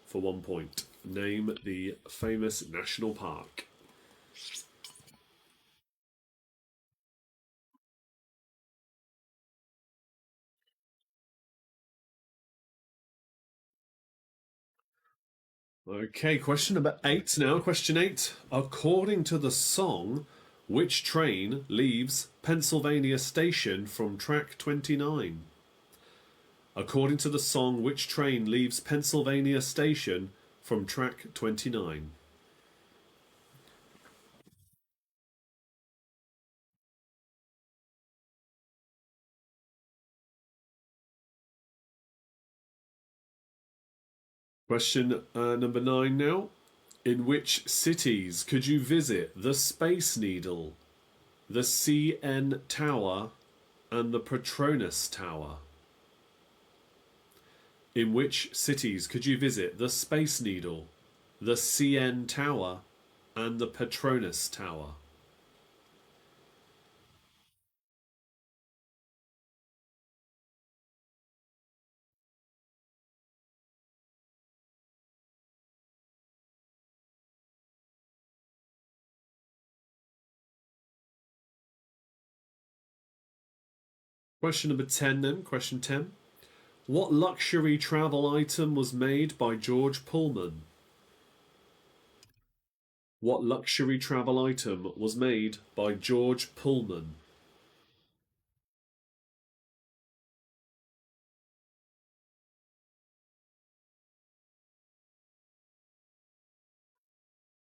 Speaker 1: For 1 point. Name the famous national park. Okay, question number 8 now. Question 8. According to the song, which train leaves Pennsylvania Station from track 29? According to the song, which train leaves Pennsylvania Station from track 29? Question number 9 now. In which cities could you visit the Space Needle, the CN Tower, and the Petronas Tower? In which cities could you visit the Space Needle, the CN Tower, and the Petronas Tower? Question number 10 then, question 10. What luxury travel item was made by George Pullman? What luxury travel item was made by George Pullman?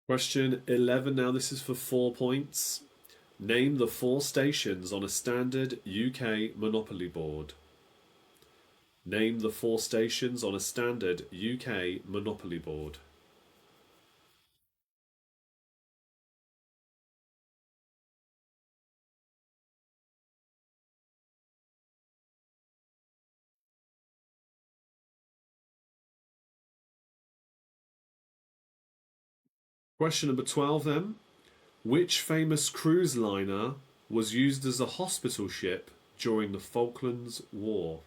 Speaker 1: Question 11 now, this is for 4 points. Name the 4 stations on a standard UK Monopoly board. Name the 4 stations on a standard UK Monopoly board. Question number 12 then. Which famous cruise liner was used as a hospital ship during the Falklands War?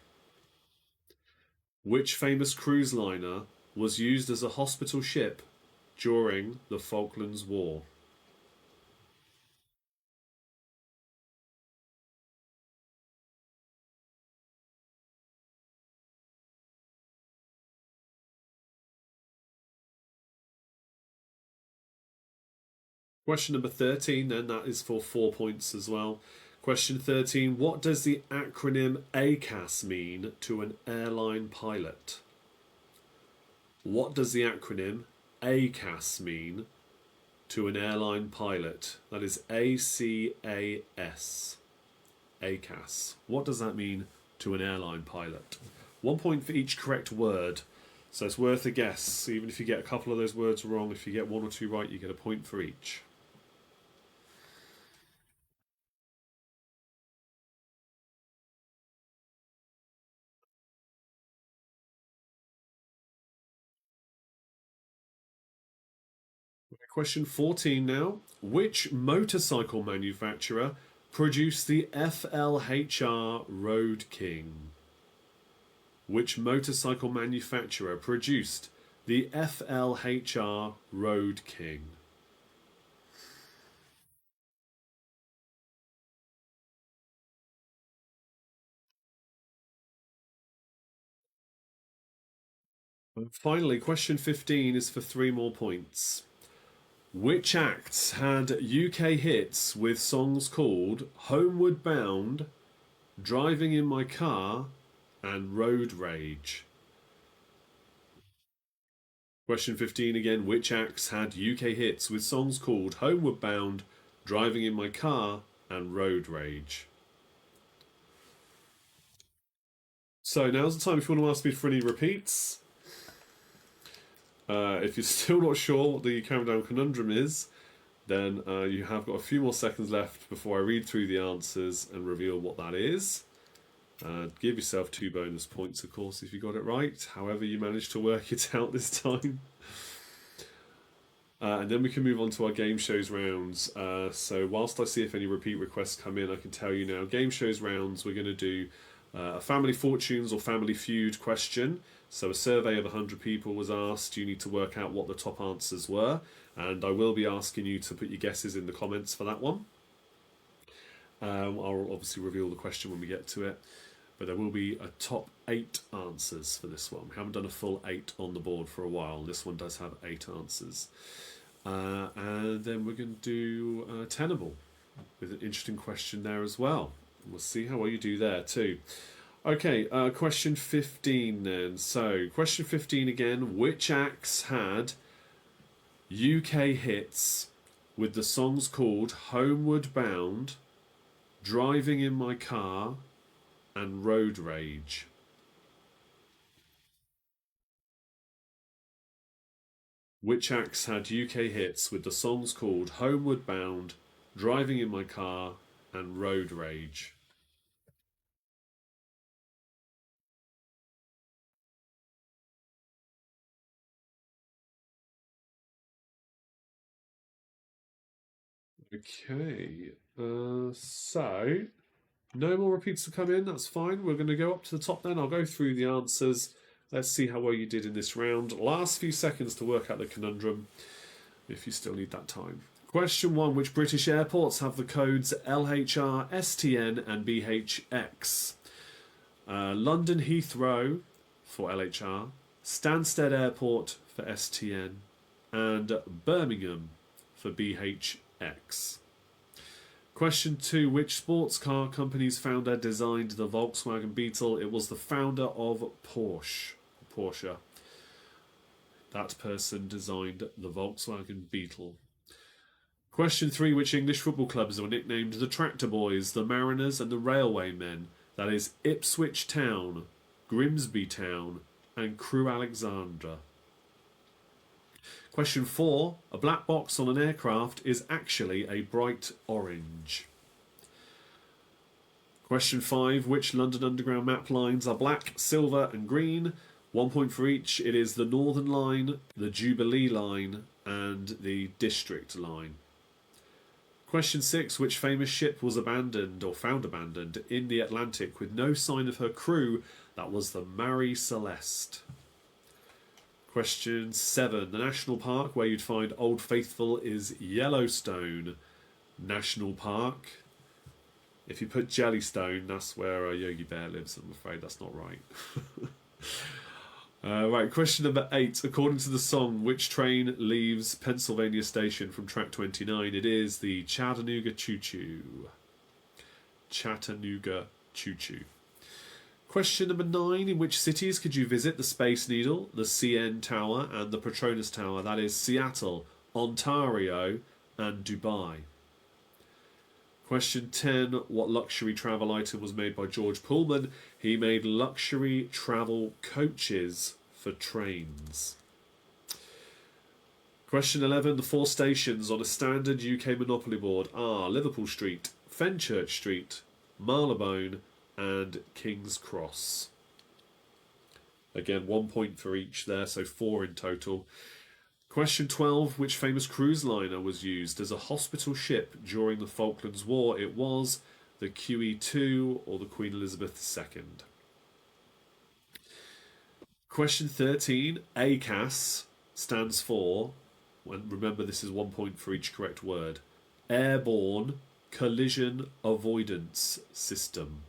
Speaker 1: Which famous cruise liner was used as a hospital ship during the Falklands War? Question number 13, then, that is for 4 points as well. Question 13, what does the acronym ACAS mean to an airline pilot? What does the acronym ACAS mean to an airline pilot? That is ACAS. ACAS. What does that mean to an airline pilot? 1 point for each correct word. So it's worth a guess. Even if you get a couple of those words wrong, if you get 1 or 2 right, you get a point for each. Question 14 now. Which motorcycle manufacturer produced the FLHR Road King? Which motorcycle manufacturer produced the FLHR Road King? And finally, question 15 is for 3 more points. Which acts had UK hits with songs called Homeward Bound, Driving in My Car, and Road Rage? Question 15 again. Which acts had UK hits with songs called Homeward Bound, Driving in My Car, and Road Rage? So now's the time if you want to ask me for any repeats. If you're still not sure what the countdown conundrum is, then you have got a few more seconds left before I read through the answers and reveal what that is. Give yourself 2 bonus points, of course, if you got it right, however you managed to work it out this time. And then we can move on to our game shows rounds. So whilst I see if any repeat requests come in, I can tell you now, game shows rounds, we're going to do a family fortunes or family feud question. So a survey of 100 people was asked. You need to work out what the top answers were. And I will be asking you to put your guesses in the comments for that one. I'll obviously reveal the question when we get to it. But there will be a top 8 answers for this one. We haven't done a full 8 on the board for a while. This one does have 8 answers. And then we're going to do Tenable with an interesting question there as well. We'll see how well you do there too. Okay, question 15 then. So, question 15 again. Which acts had UK hits with the songs called Homeward Bound, Driving in My Car, and Road Rage? Which acts had UK hits with the songs called Homeward Bound, Driving in My Car, and Road Rage? Okay, so no more repeats to come in, that's fine. We're going to go up to the top then. I'll go through the answers. Let's see how well you did in this round. Last few seconds to work out the conundrum, if you still need that time. Question 1. Which British airports have the codes LHR, STN and BHX? London Heathrow for LHR, Stansted Airport for STN, and Birmingham for BHX. Question 2. Which sports car company's founder designed the Volkswagen Beetle? It was the founder of Porsche. That person designed the Volkswagen Beetle. Question 3. Which English football clubs were nicknamed the Tractor Boys, the Mariners and the Railwaymen? That is Ipswich Town, Grimsby Town and Crewe Alexandra. Question 4. A black box on an aircraft is actually a bright orange. Question 5. Which London Underground map lines are black, silver and green, 1 point for each. It is the Northern Line, the Jubilee Line, and the District Line. Question 6. Which famous ship was abandoned or found abandoned in the Atlantic with no sign of her crew? That was the Marie Celeste. Question 7. The national park where you'd find Old Faithful is Yellowstone National Park. If you put Jellystone, that's where Yogi Bear lives. I'm afraid that's not right. Right, question number 8. According to the song, which train leaves Pennsylvania Station from track 29? It is the Chattanooga Choo Choo. Chattanooga Choo Choo. Question number 9. In which cities could you visit the Space Needle, the CN Tower, and the Petronas Tower? That is Seattle, Ontario, and Dubai. Question 10. What luxury travel item was made by George Pullman? He made luxury travel coaches for trains. Question 11. The 4 stations on a standard UK Monopoly board are Liverpool Street, Fenchurch Street, Marylebone, and King's Cross. Again, 1 point for each there, so 4 in total. Question 12. Which famous cruise liner was used as a hospital ship during the Falklands War? It was the QE2 or the Queen Elizabeth II. Question 13. ACAS stands for, remember this is 1 point for each correct word, Airborne Collision Avoidance System.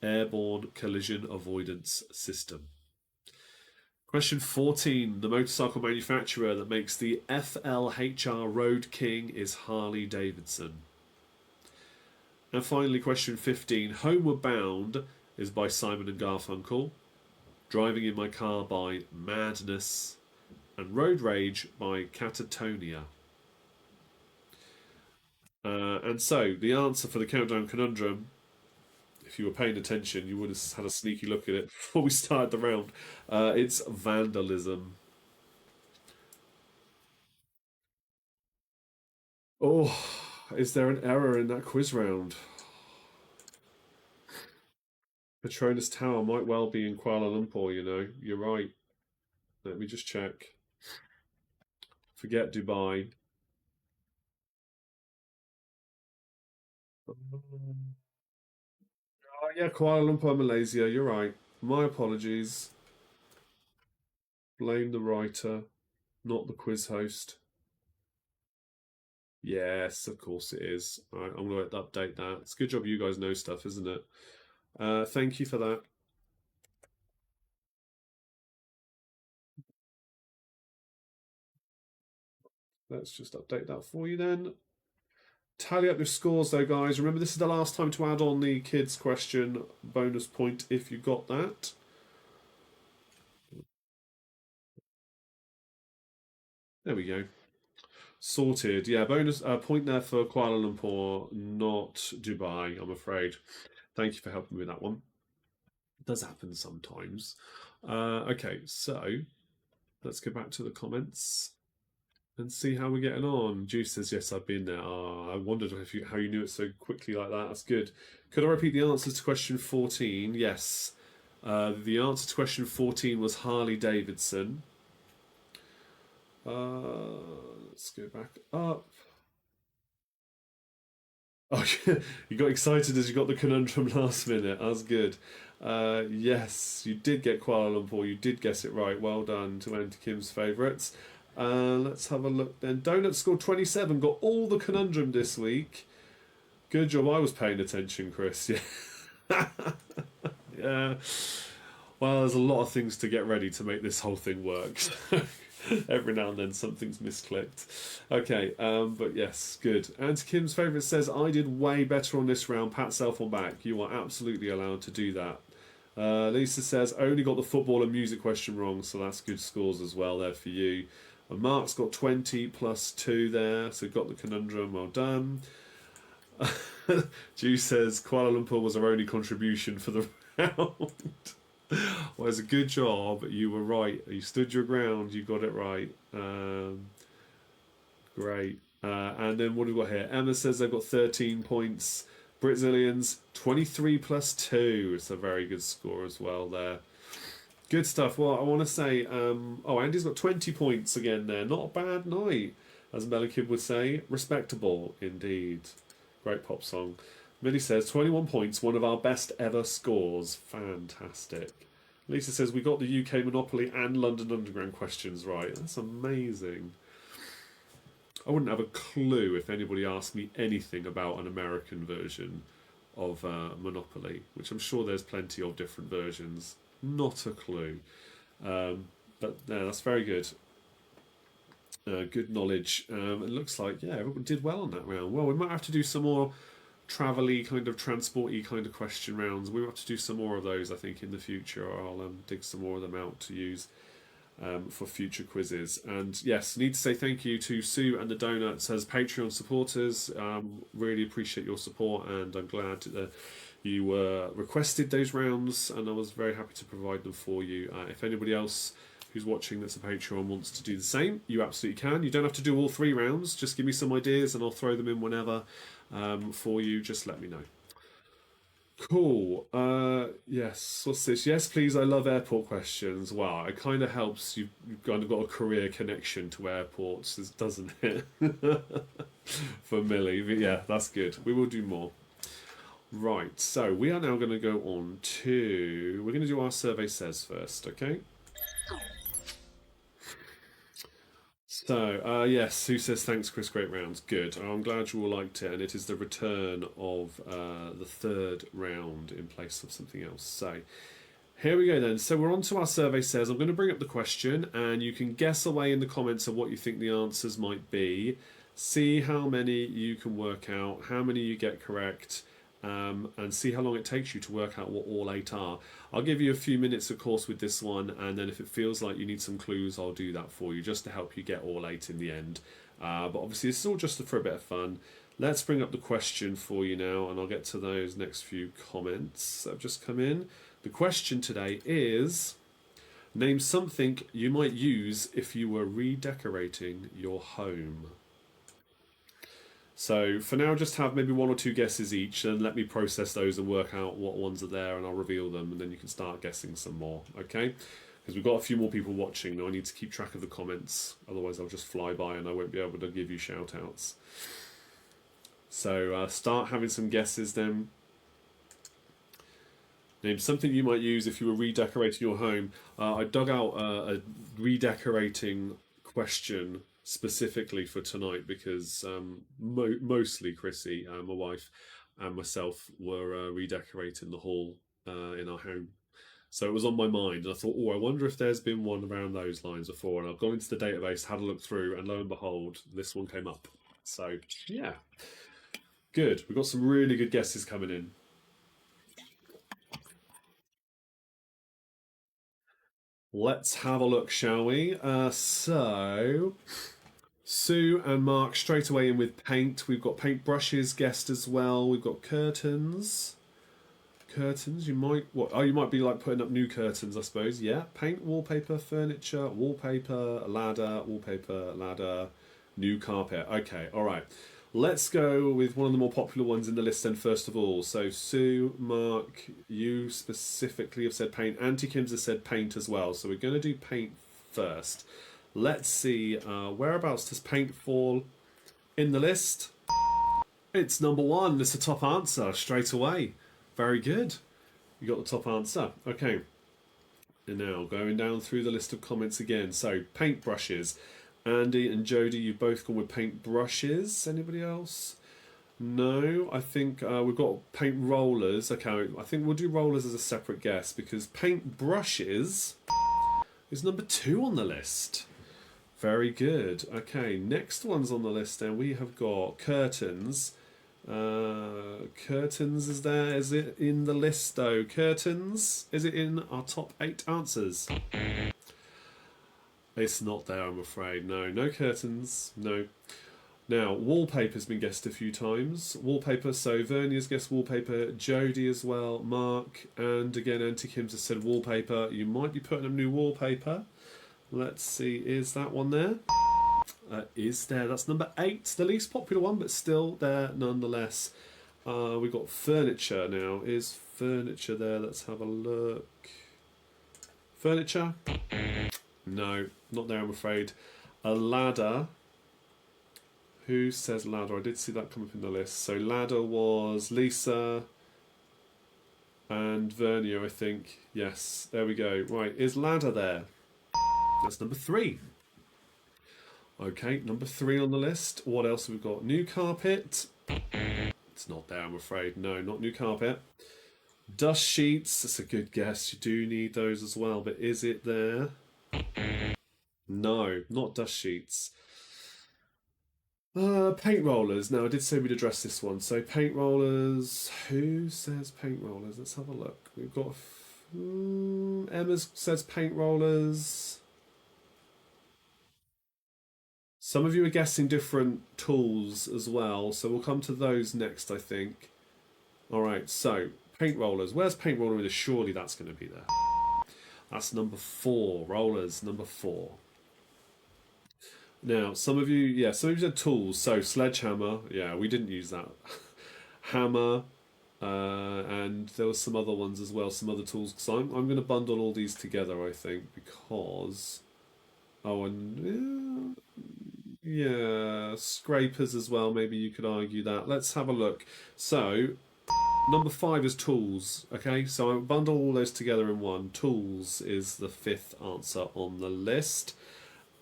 Speaker 1: Airborne Collision Avoidance System. Question 14. The motorcycle manufacturer that makes the FLHR Road King is Harley Davidson. And finally, question 15. Homeward Bound is by Simon and Garfunkel. Driving in My Car by Madness. And Road Rage by Catatonia. And so, the answer for the Countdown Conundrum, if you were paying attention, you would have had a sneaky look at it before we started the round. It's vandalism. Oh, is there an error in that quiz round? Petronas Tower might well be in Kuala Lumpur, you know. You're right. Let me just check. Forget Dubai. Oh, yeah, Kuala Lumpur, Malaysia. You're right. My apologies. Blame the writer, not the quiz host. Yes, of course it is. All right, I'm going to update that. It's a good job you guys know stuff, isn't it? Thank you for that. Let's just update that for you then. Tally up your scores though, guys. Remember, this is the last time to add on the kids question bonus point if you got that. There we go. Sorted. Yeah, bonus point there for Kuala Lumpur, not Dubai, I'm afraid. Thank you for helping me with that one. It does happen sometimes. Okay, so let's go back to the comments and see how we're getting on. Juice says, yes, I've been there. I wondered how you knew it so quickly like that. That's good. Could I repeat the answers to question 14? Yes. The answer to question 14 was Harley Davidson. Let's go back up. Oh, you got excited as you got the conundrum last minute. That's good. Yes, you did get Kuala Lumpur. You did guess it right. Well done to Auntie Kim's favourites. Let's have a look then. Donut scored 27. Got all the conundrum this week. Good job. I was paying attention, Chris. Yeah. Yeah. Well, there's a lot of things to get ready to make this whole thing work. Every now and then something's misclicked. Okay, but yes, good. Auntie Kim's favourite says, I did way better on this round. Pat self on back. You are absolutely allowed to do that. Lisa says, only got the football and music question wrong, so that's good scores as well there for you. And Mark's got 20 plus 2 there, so got the conundrum. Well done. Ju says, Kuala Lumpur was our only contribution for the round. Well, it's a good job. You were right. You stood your ground. You got it right. Great. And then what have we got here? Emma says they've got 13 points. Brazilians, 23 plus 2. It's a very good score as well there. Good stuff. Well, I want to say, Andy's got 20 points again there. Not a bad night, as Melakib would say. Respectable, indeed. Great pop song. Millie says, 21 points, one of our best ever scores. Fantastic. Lisa says, we got the UK Monopoly and London Underground questions right. That's amazing. I wouldn't have a clue if anybody asked me anything about an American version of Monopoly, which I'm sure there's plenty of different versions. Not a clue. But no, that's very good. Good knowledge. It looks like, yeah, everyone did well on that round. Well, we might have to do some more travel-y, kind of transport-y kind of question rounds. We might have to do some more of those, I think, in the future. I'll dig some more of them out to use for future quizzes. And yes, need to say thank you to Sue and the Donuts as Patreon supporters. Really appreciate your support, and I'm glad that you requested those rounds, and I was very happy to provide them for you. If anybody else who's watching that's a Patreon wants to do the same, you absolutely can. You don't have to do all 3 rounds. Just give me some ideas and I'll throw them in whenever for you. Just let me know. Cool. Yes. What's this? Yes, please. I love airport questions. Wow, it kind of helps. You've kind of got a career connection to airports, doesn't it? For Millie. But yeah, that's good. We will do more. Right. So we are now going to go on to. We're going to do our survey says first. Okay. So, yes, Sue says, thanks, Chris, great rounds. Good. I'm glad you all liked it, and it is the return of the 3rd round in place of something else. So, here we go then. So, we're on to our survey says. I'm going to bring up the question, and you can guess away in the comments of what you think the answers might be. See how many you can work out, how many you get correct, and see how long it takes you to work out what all 8 are. I'll give you a few minutes, of course, with this one, and then if it feels like you need some clues, I'll do that for you, just to help you get all 8 in the end. But obviously, this is all just for a bit of fun. Let's bring up the question for you now, and I'll get to those next few comments that have just come in. The question today is, name something you might use if you were redecorating your home. So for now, just have maybe 1 or 2 guesses each, and let me process those and work out what ones are there, and I'll reveal them, and then you can start guessing some more, okay? Because we've got a few more people watching now. I need to keep track of the comments, otherwise I'll just fly by and I won't be able to give you shout outs. So start having some guesses then. Name something you might use if you were redecorating your home. I dug out a redecorating question specifically for tonight because mostly Chrissy, my wife, and myself were redecorating the hall in our home. So it was on my mind, and I thought, I wonder if there's been one around those lines before. And I've gone into the database, had a look through, and lo and behold, this one came up. So, yeah. Good. We've got some really good guesses coming in. Let's have a look, shall we? So, Sue and Mark straight away in with paint. We've got paint brushes guessed as well. We've got curtains. Curtains, you might be like putting up new curtains, I suppose. Yeah, paint, wallpaper, furniture, wallpaper, ladder, new carpet. Okay, all right. Let's go with one of the more popular ones in the list then first of all. So Sue, Mark, you specifically have said paint. Auntie Kim's has said paint as well. So we're going to do paint first. Let's see, whereabouts does paint fall in the list? It's number 1. It's the top answer straight away. Very good. You got the top answer. Okay. And now going down through the list of comments again. So paint brushes. Andy and Jody, you've both gone with paint brushes. Anybody else? No, I think we've got paint rollers. Okay, I think we'll do rollers as a separate guess because paint brushes is number 2 on the list. Very good. Okay, next one's on the list then. We have got curtains. Curtains is there? Is it in the list though? Curtains? Is it in our top 8 answers? It's not there, I'm afraid. No curtains. No. Now, wallpaper's been guessed a few times. Wallpaper, so Vernia's guessed wallpaper, Jody as well, Mark, and again, Auntie Kim's has said wallpaper. You might be putting up new wallpaper. Let's see, is that one there? Is there. That's number 8, the least popular one, but still there nonetheless. We've got furniture now. Is furniture there? Let's have a look. Furniture? No, not there, I'm afraid. A ladder. Who says ladder? I did see that come up in the list. So ladder was Lisa and Vernier, I think. Yes, there we go. Right, is ladder there? That's number 3. Okay, number 3 on the list. What else have we got? New carpet. It's not there, I'm afraid. No, not new carpet. Dust sheets. That's a good guess. You do need those as well, but is it there? No, not dust sheets. Paint rollers. Now, I did say we'd address this one. So, paint rollers. Who says paint rollers? Let's have a look. We've got... Emma says paint rollers. Some of you are guessing different tools as well, so we'll come to those next, I think. All right, so paint rollers. Where's paint roller? Surely that's going to be there. That's number 4. Rollers, number 4. Now, some of you said tools. So sledgehammer, yeah, we didn't use that. Hammer, and there were some other ones as well, some other tools. So I'm going to bundle all these together, I think, because... Oh, and... Yeah, scrapers as well, maybe you could argue that. Let's have a look. So, number 5 is tools, okay? So I bundle all those together in one. Tools is the 5th answer on the list.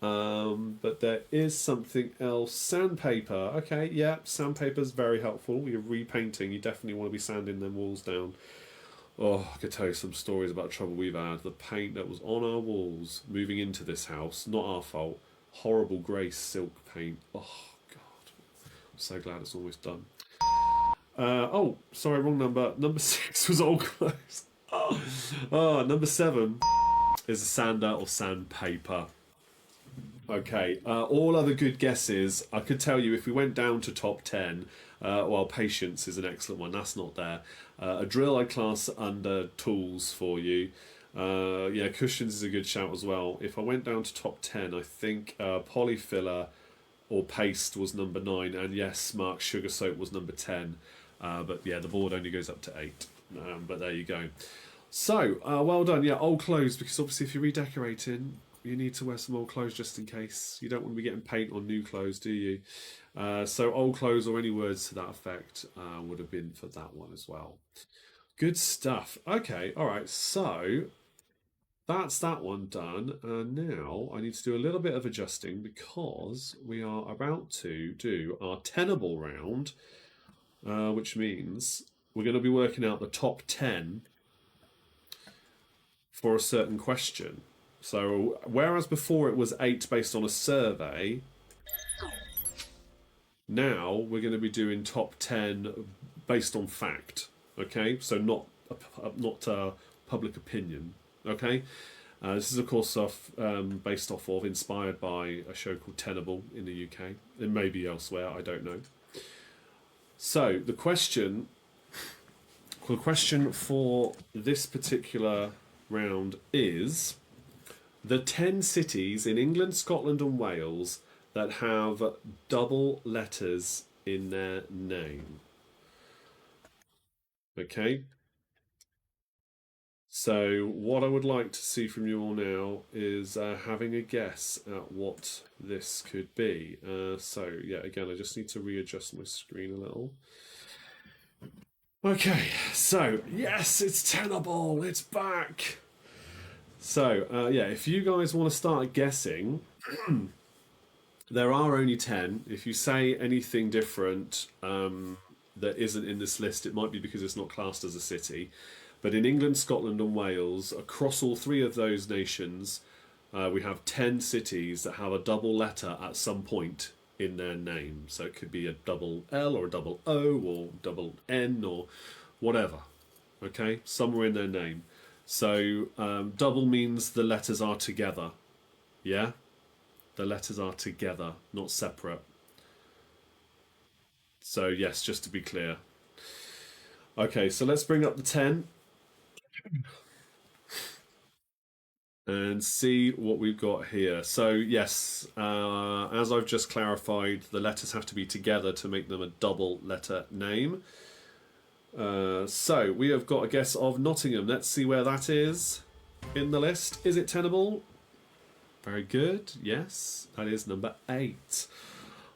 Speaker 1: But there is something else. Sandpaper, okay, yeah, sandpaper is very helpful. You're repainting, you definitely want to be sanding them walls down. Oh, I could tell you some stories about trouble we've had. The paint that was on our walls moving into this house, not our fault. Horrible grey silk paint. Oh, God. I'm so glad it's almost done. Oh, sorry, wrong number. Number 6 was all close. Oh, number 7 is a sander or sandpaper. Okay, all other good guesses. I could tell you if we went down to top 10, well, patience is an excellent one. That's not there. A drill I class under tools for you. Yeah, cushions is a good shout as well. If I went down to top 10, I think polyfiller or paste was number 9, and yes, Mark's sugar soap was number 10. But yeah, the board only goes up to 8. But there you go. So, well done. Yeah, old clothes, because obviously if you're redecorating, you need to wear some old clothes just in case. You don't want to be getting paint on new clothes, do you? So old clothes or any words to that effect would have been for that one as well. Good stuff. Okay, all right, so that's that one done. And now I need to do a little bit of adjusting because we are about to do our tenable round, which means we're going to be working out the top 10 for a certain question. So whereas before it was 8 based on a survey, now we're going to be doing top 10 based on fact. Okay, so not public opinion. Okay, this is of course based off of, inspired by a show called Tenable in the UK. It may be elsewhere, I don't know. So the question for this particular round is the 10 cities in England, Scotland and Wales that have double letters in their name. Okay. So what I would like to see from you all now is having a guess at what this could be. So yeah, again, I just need to readjust my screen a little. Okay, so yes, it's Tenable, it's back. So yeah, if you guys want to start guessing, there are only 10. If you say anything different that isn't in this list, it might be because it's not classed as a city. But in England, Scotland and Wales, across all 3 of those nations, we have 10 cities that have a double letter at some point in their name. So it could be a double L or a double O or double N or whatever. Okay, somewhere in their name. So double means the letters are together. Yeah? The letters are together, not separate. So yes, just to be clear. Okay, so let's bring up the 10. And see what we've got here. So yes, as I've just clarified, the letters have to be together to make them a double letter name. So we have got a guess of Nottingham. Let's see where that is. in the list. Is it tenable? Very good. Yes, that is number 8.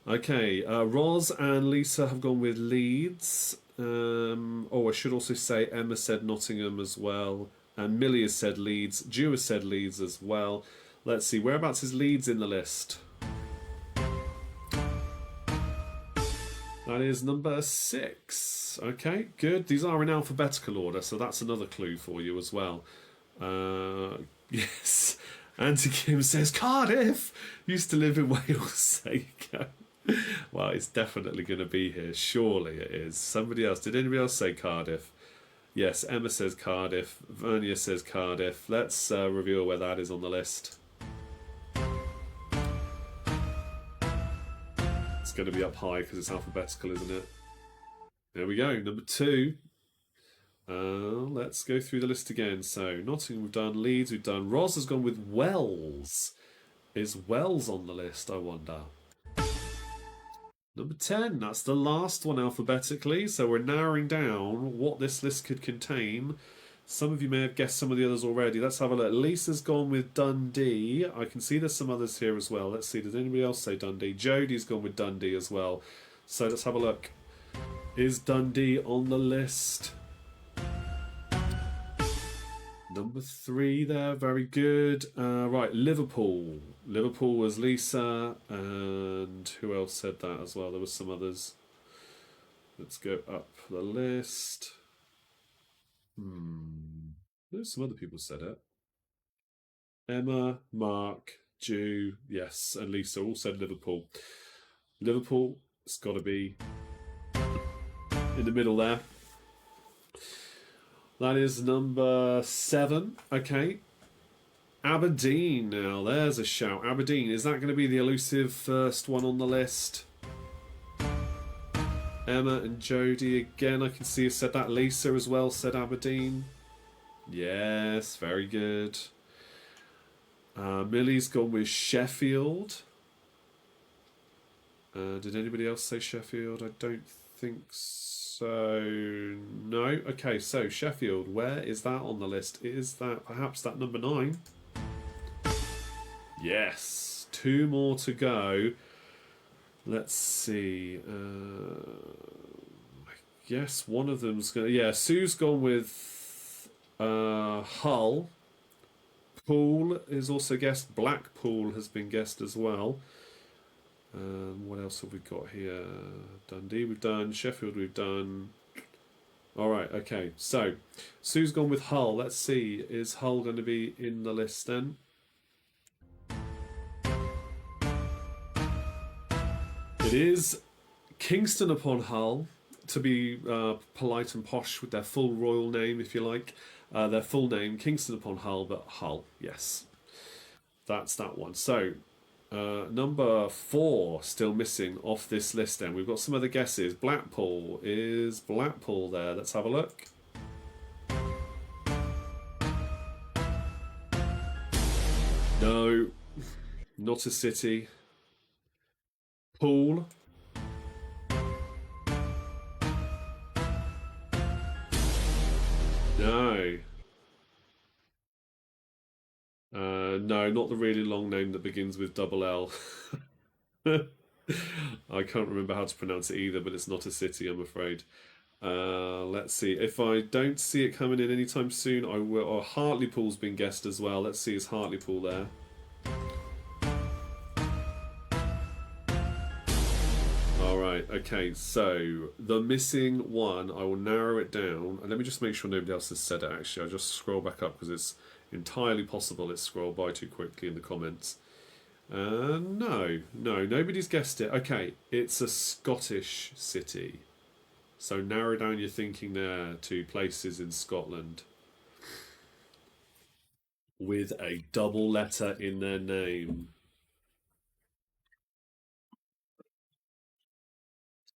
Speaker 1: Okay, Roz and Lisa have gone with Leeds. I should also say Emma said Nottingham as well. And Millie has said Leeds. Jew has said Leeds as well. Let's see, whereabouts is Leeds in the list? That is number 6. Okay, good. These are in alphabetical order, so that's another clue for you as well. Yes. Auntie Kim says, Cardiff! Used to live in Wales. There you go. Well, it's definitely going to be here. Surely it is. Somebody else. Did anybody else say Cardiff? Yes, Emma says Cardiff. Vernia says Cardiff. Let's reveal where that is on the list. It's going to be up high because it's alphabetical, isn't it? There we go. Number 2. Let's go through the list again. So, Nottingham we've done. Leeds we've done. Roz has gone with Wells. Is Wells on the list, I wonder? Number 10, that's the last one alphabetically, so we're narrowing down what this list could contain. Some of you may have guessed some of the others already. Let's have a look. Lisa's gone with Dundee. I can see there's some others here as well. Let's see, does anybody else say Dundee? Jodie's gone with Dundee as well. So let's have a look. Is Dundee on the list? Number 3 there, very good. Right, Liverpool. Liverpool was Lisa, and who else said that as well? There was some others. Let's go up the list. There's some other people said it. Emma, Mark, Jew, yes, and Lisa all said Liverpool. Liverpool, it's got to be in the middle there. That is number 7. Okay. Aberdeen now. There's a shout. Aberdeen. Is that going to be the elusive first one on the list? Emma and Jodie again. I can see you said that. Lisa as well said Aberdeen. Yes, very good. Millie's gone with Sheffield. Did anybody else say Sheffield? I don't think so. No. Okay, so Sheffield. Where is that on the list? Is that perhaps that number 9? Yes. 2 more to go. Let's see. I guess one of them's going to... Yeah, Sue's gone with Hull. Poole is also guessed. Blackpool has been guessed as well. What else have we got here? Dundee we've done. Sheffield we've done. Alright, okay. So, Sue's gone with Hull. Let's see. Is Hull going to be in the list then? It is Kingston upon Hull, to be polite and posh with their full royal name, if you like. Their full name, Kingston upon Hull, but Hull, yes. That's that one. So, number 4 still missing off this list then. We've got some other guesses. Blackpool. Is Blackpool there? Let's have a look. No, not a city. Poole. No. No, not the really long name that begins with double L. I can't remember how to pronounce it either, but it's not a city, I'm afraid. Let's see. If I don't see it coming in anytime soon, I will. Oh, Hartlepool's been guessed as well. Let's see, is Hartlepool there? Alright, okay, so the missing one, I will narrow it down. And let me just make sure nobody else has said it, actually. I'll just scroll back up because it's entirely possible it's scrolled by too quickly in the comments. No, nobody's guessed it. Okay, it's a Scottish city. So narrow down your thinking there to places in Scotland with a double letter in their name.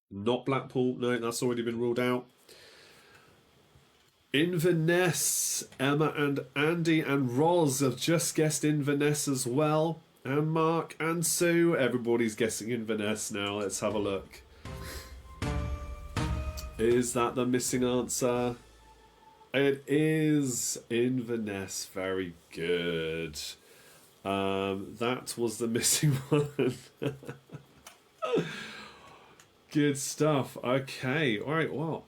Speaker 1: Not Blackpool, no, that's already been ruled out. Inverness. Emma and Andy and Roz have just guessed Inverness as well. And Mark and Sue. Everybody's guessing Inverness now. Let's have a look. Is that the missing answer? It is Inverness. Very good. That was the missing one. Good stuff. Okay. All right. Well,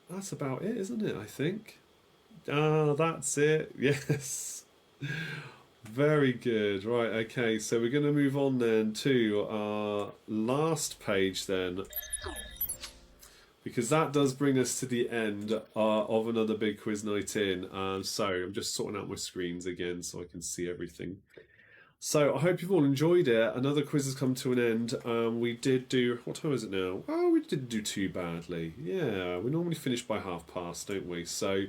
Speaker 1: that's about it, isn't it? I think. That's it. Yes. Very good. Right. Okay. So we're going to move on then to our last page then, because that does bring us to the end of another big quiz night in. So I'm just sorting out my screens again so I can see everything. So I hope you've all enjoyed it. Another quiz has come to an end. We did do, what time is it now? Oh, we didn't do too badly. Yeah, we normally finish by past, don't we? So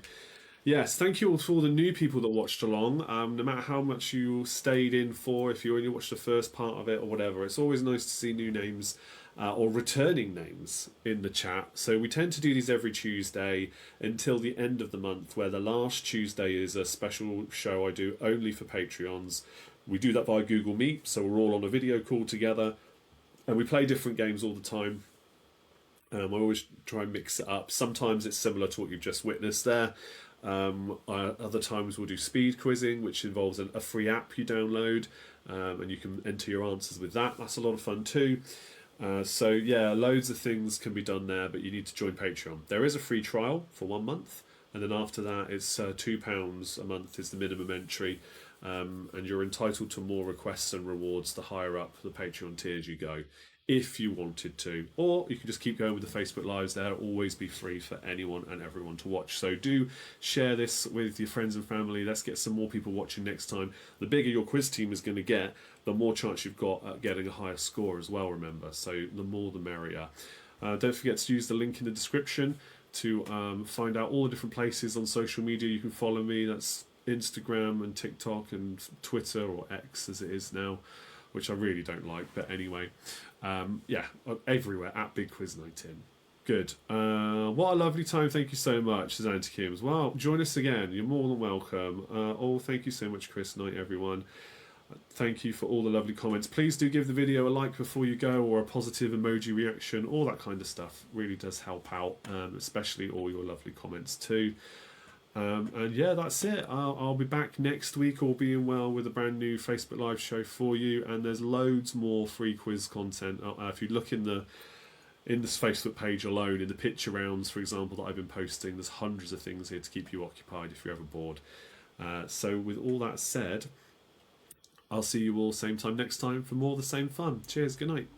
Speaker 1: yes, thank you all for all the new people that watched along. No matter how much you stayed in for, if you only watched the first part of it or whatever, it's always nice to see new names or returning names in the chat. So we tend to do these every Tuesday until the end of the month, where the last Tuesday is a special show I do only for Patreons. We do that via Google Meet, so we're all on a video call together, and we play different games all the time. I always try and mix it up. Sometimes it's similar to what you've just witnessed there. Other times we'll do speed quizzing, which involves a free app you download, and you can enter your answers with that. That's a lot of fun too. So yeah, loads of things can be done there, but you need to join Patreon. There is a free trial for 1 month, and then after that it's £2 a month is the minimum entry. And you're entitled to more requests and rewards the higher up the Patreon tiers you go, if you wanted to. Or you can just keep going with the Facebook Lives. They'll always be free for anyone and everyone to watch. So do share this with your friends and family. Let's get some more people watching next time. The bigger your quiz team is going to get, the more chance you've got at getting a higher score as well, remember. So the more the merrier. Don't forget to use the link in the description to find out all the different places on social media you can follow me. That's Instagram and TikTok and Twitter, or X as it is now, which I really don't like, but anyway, yeah, everywhere at Big Quiz Night In. Good. What a lovely time. Thank you so much, Zanta Kims. Well, join us again. You're more than welcome. Thank you so much, Chris. Night, everyone. Thank you for all the lovely comments. Please do give the video a like before you go, or a positive emoji reaction. All that kind of stuff really does help out, especially all your lovely comments too. And yeah, that's it. I'll be back next week, all being well, with a brand new Facebook Live show for you. And there's loads more free quiz content. If you look in this Facebook page alone, in the picture rounds, for example, that I've been posting, there's hundreds of things here to keep you occupied if you're ever bored. So with all that said, I'll see you all same time next time for more of the same fun. Cheers, good night.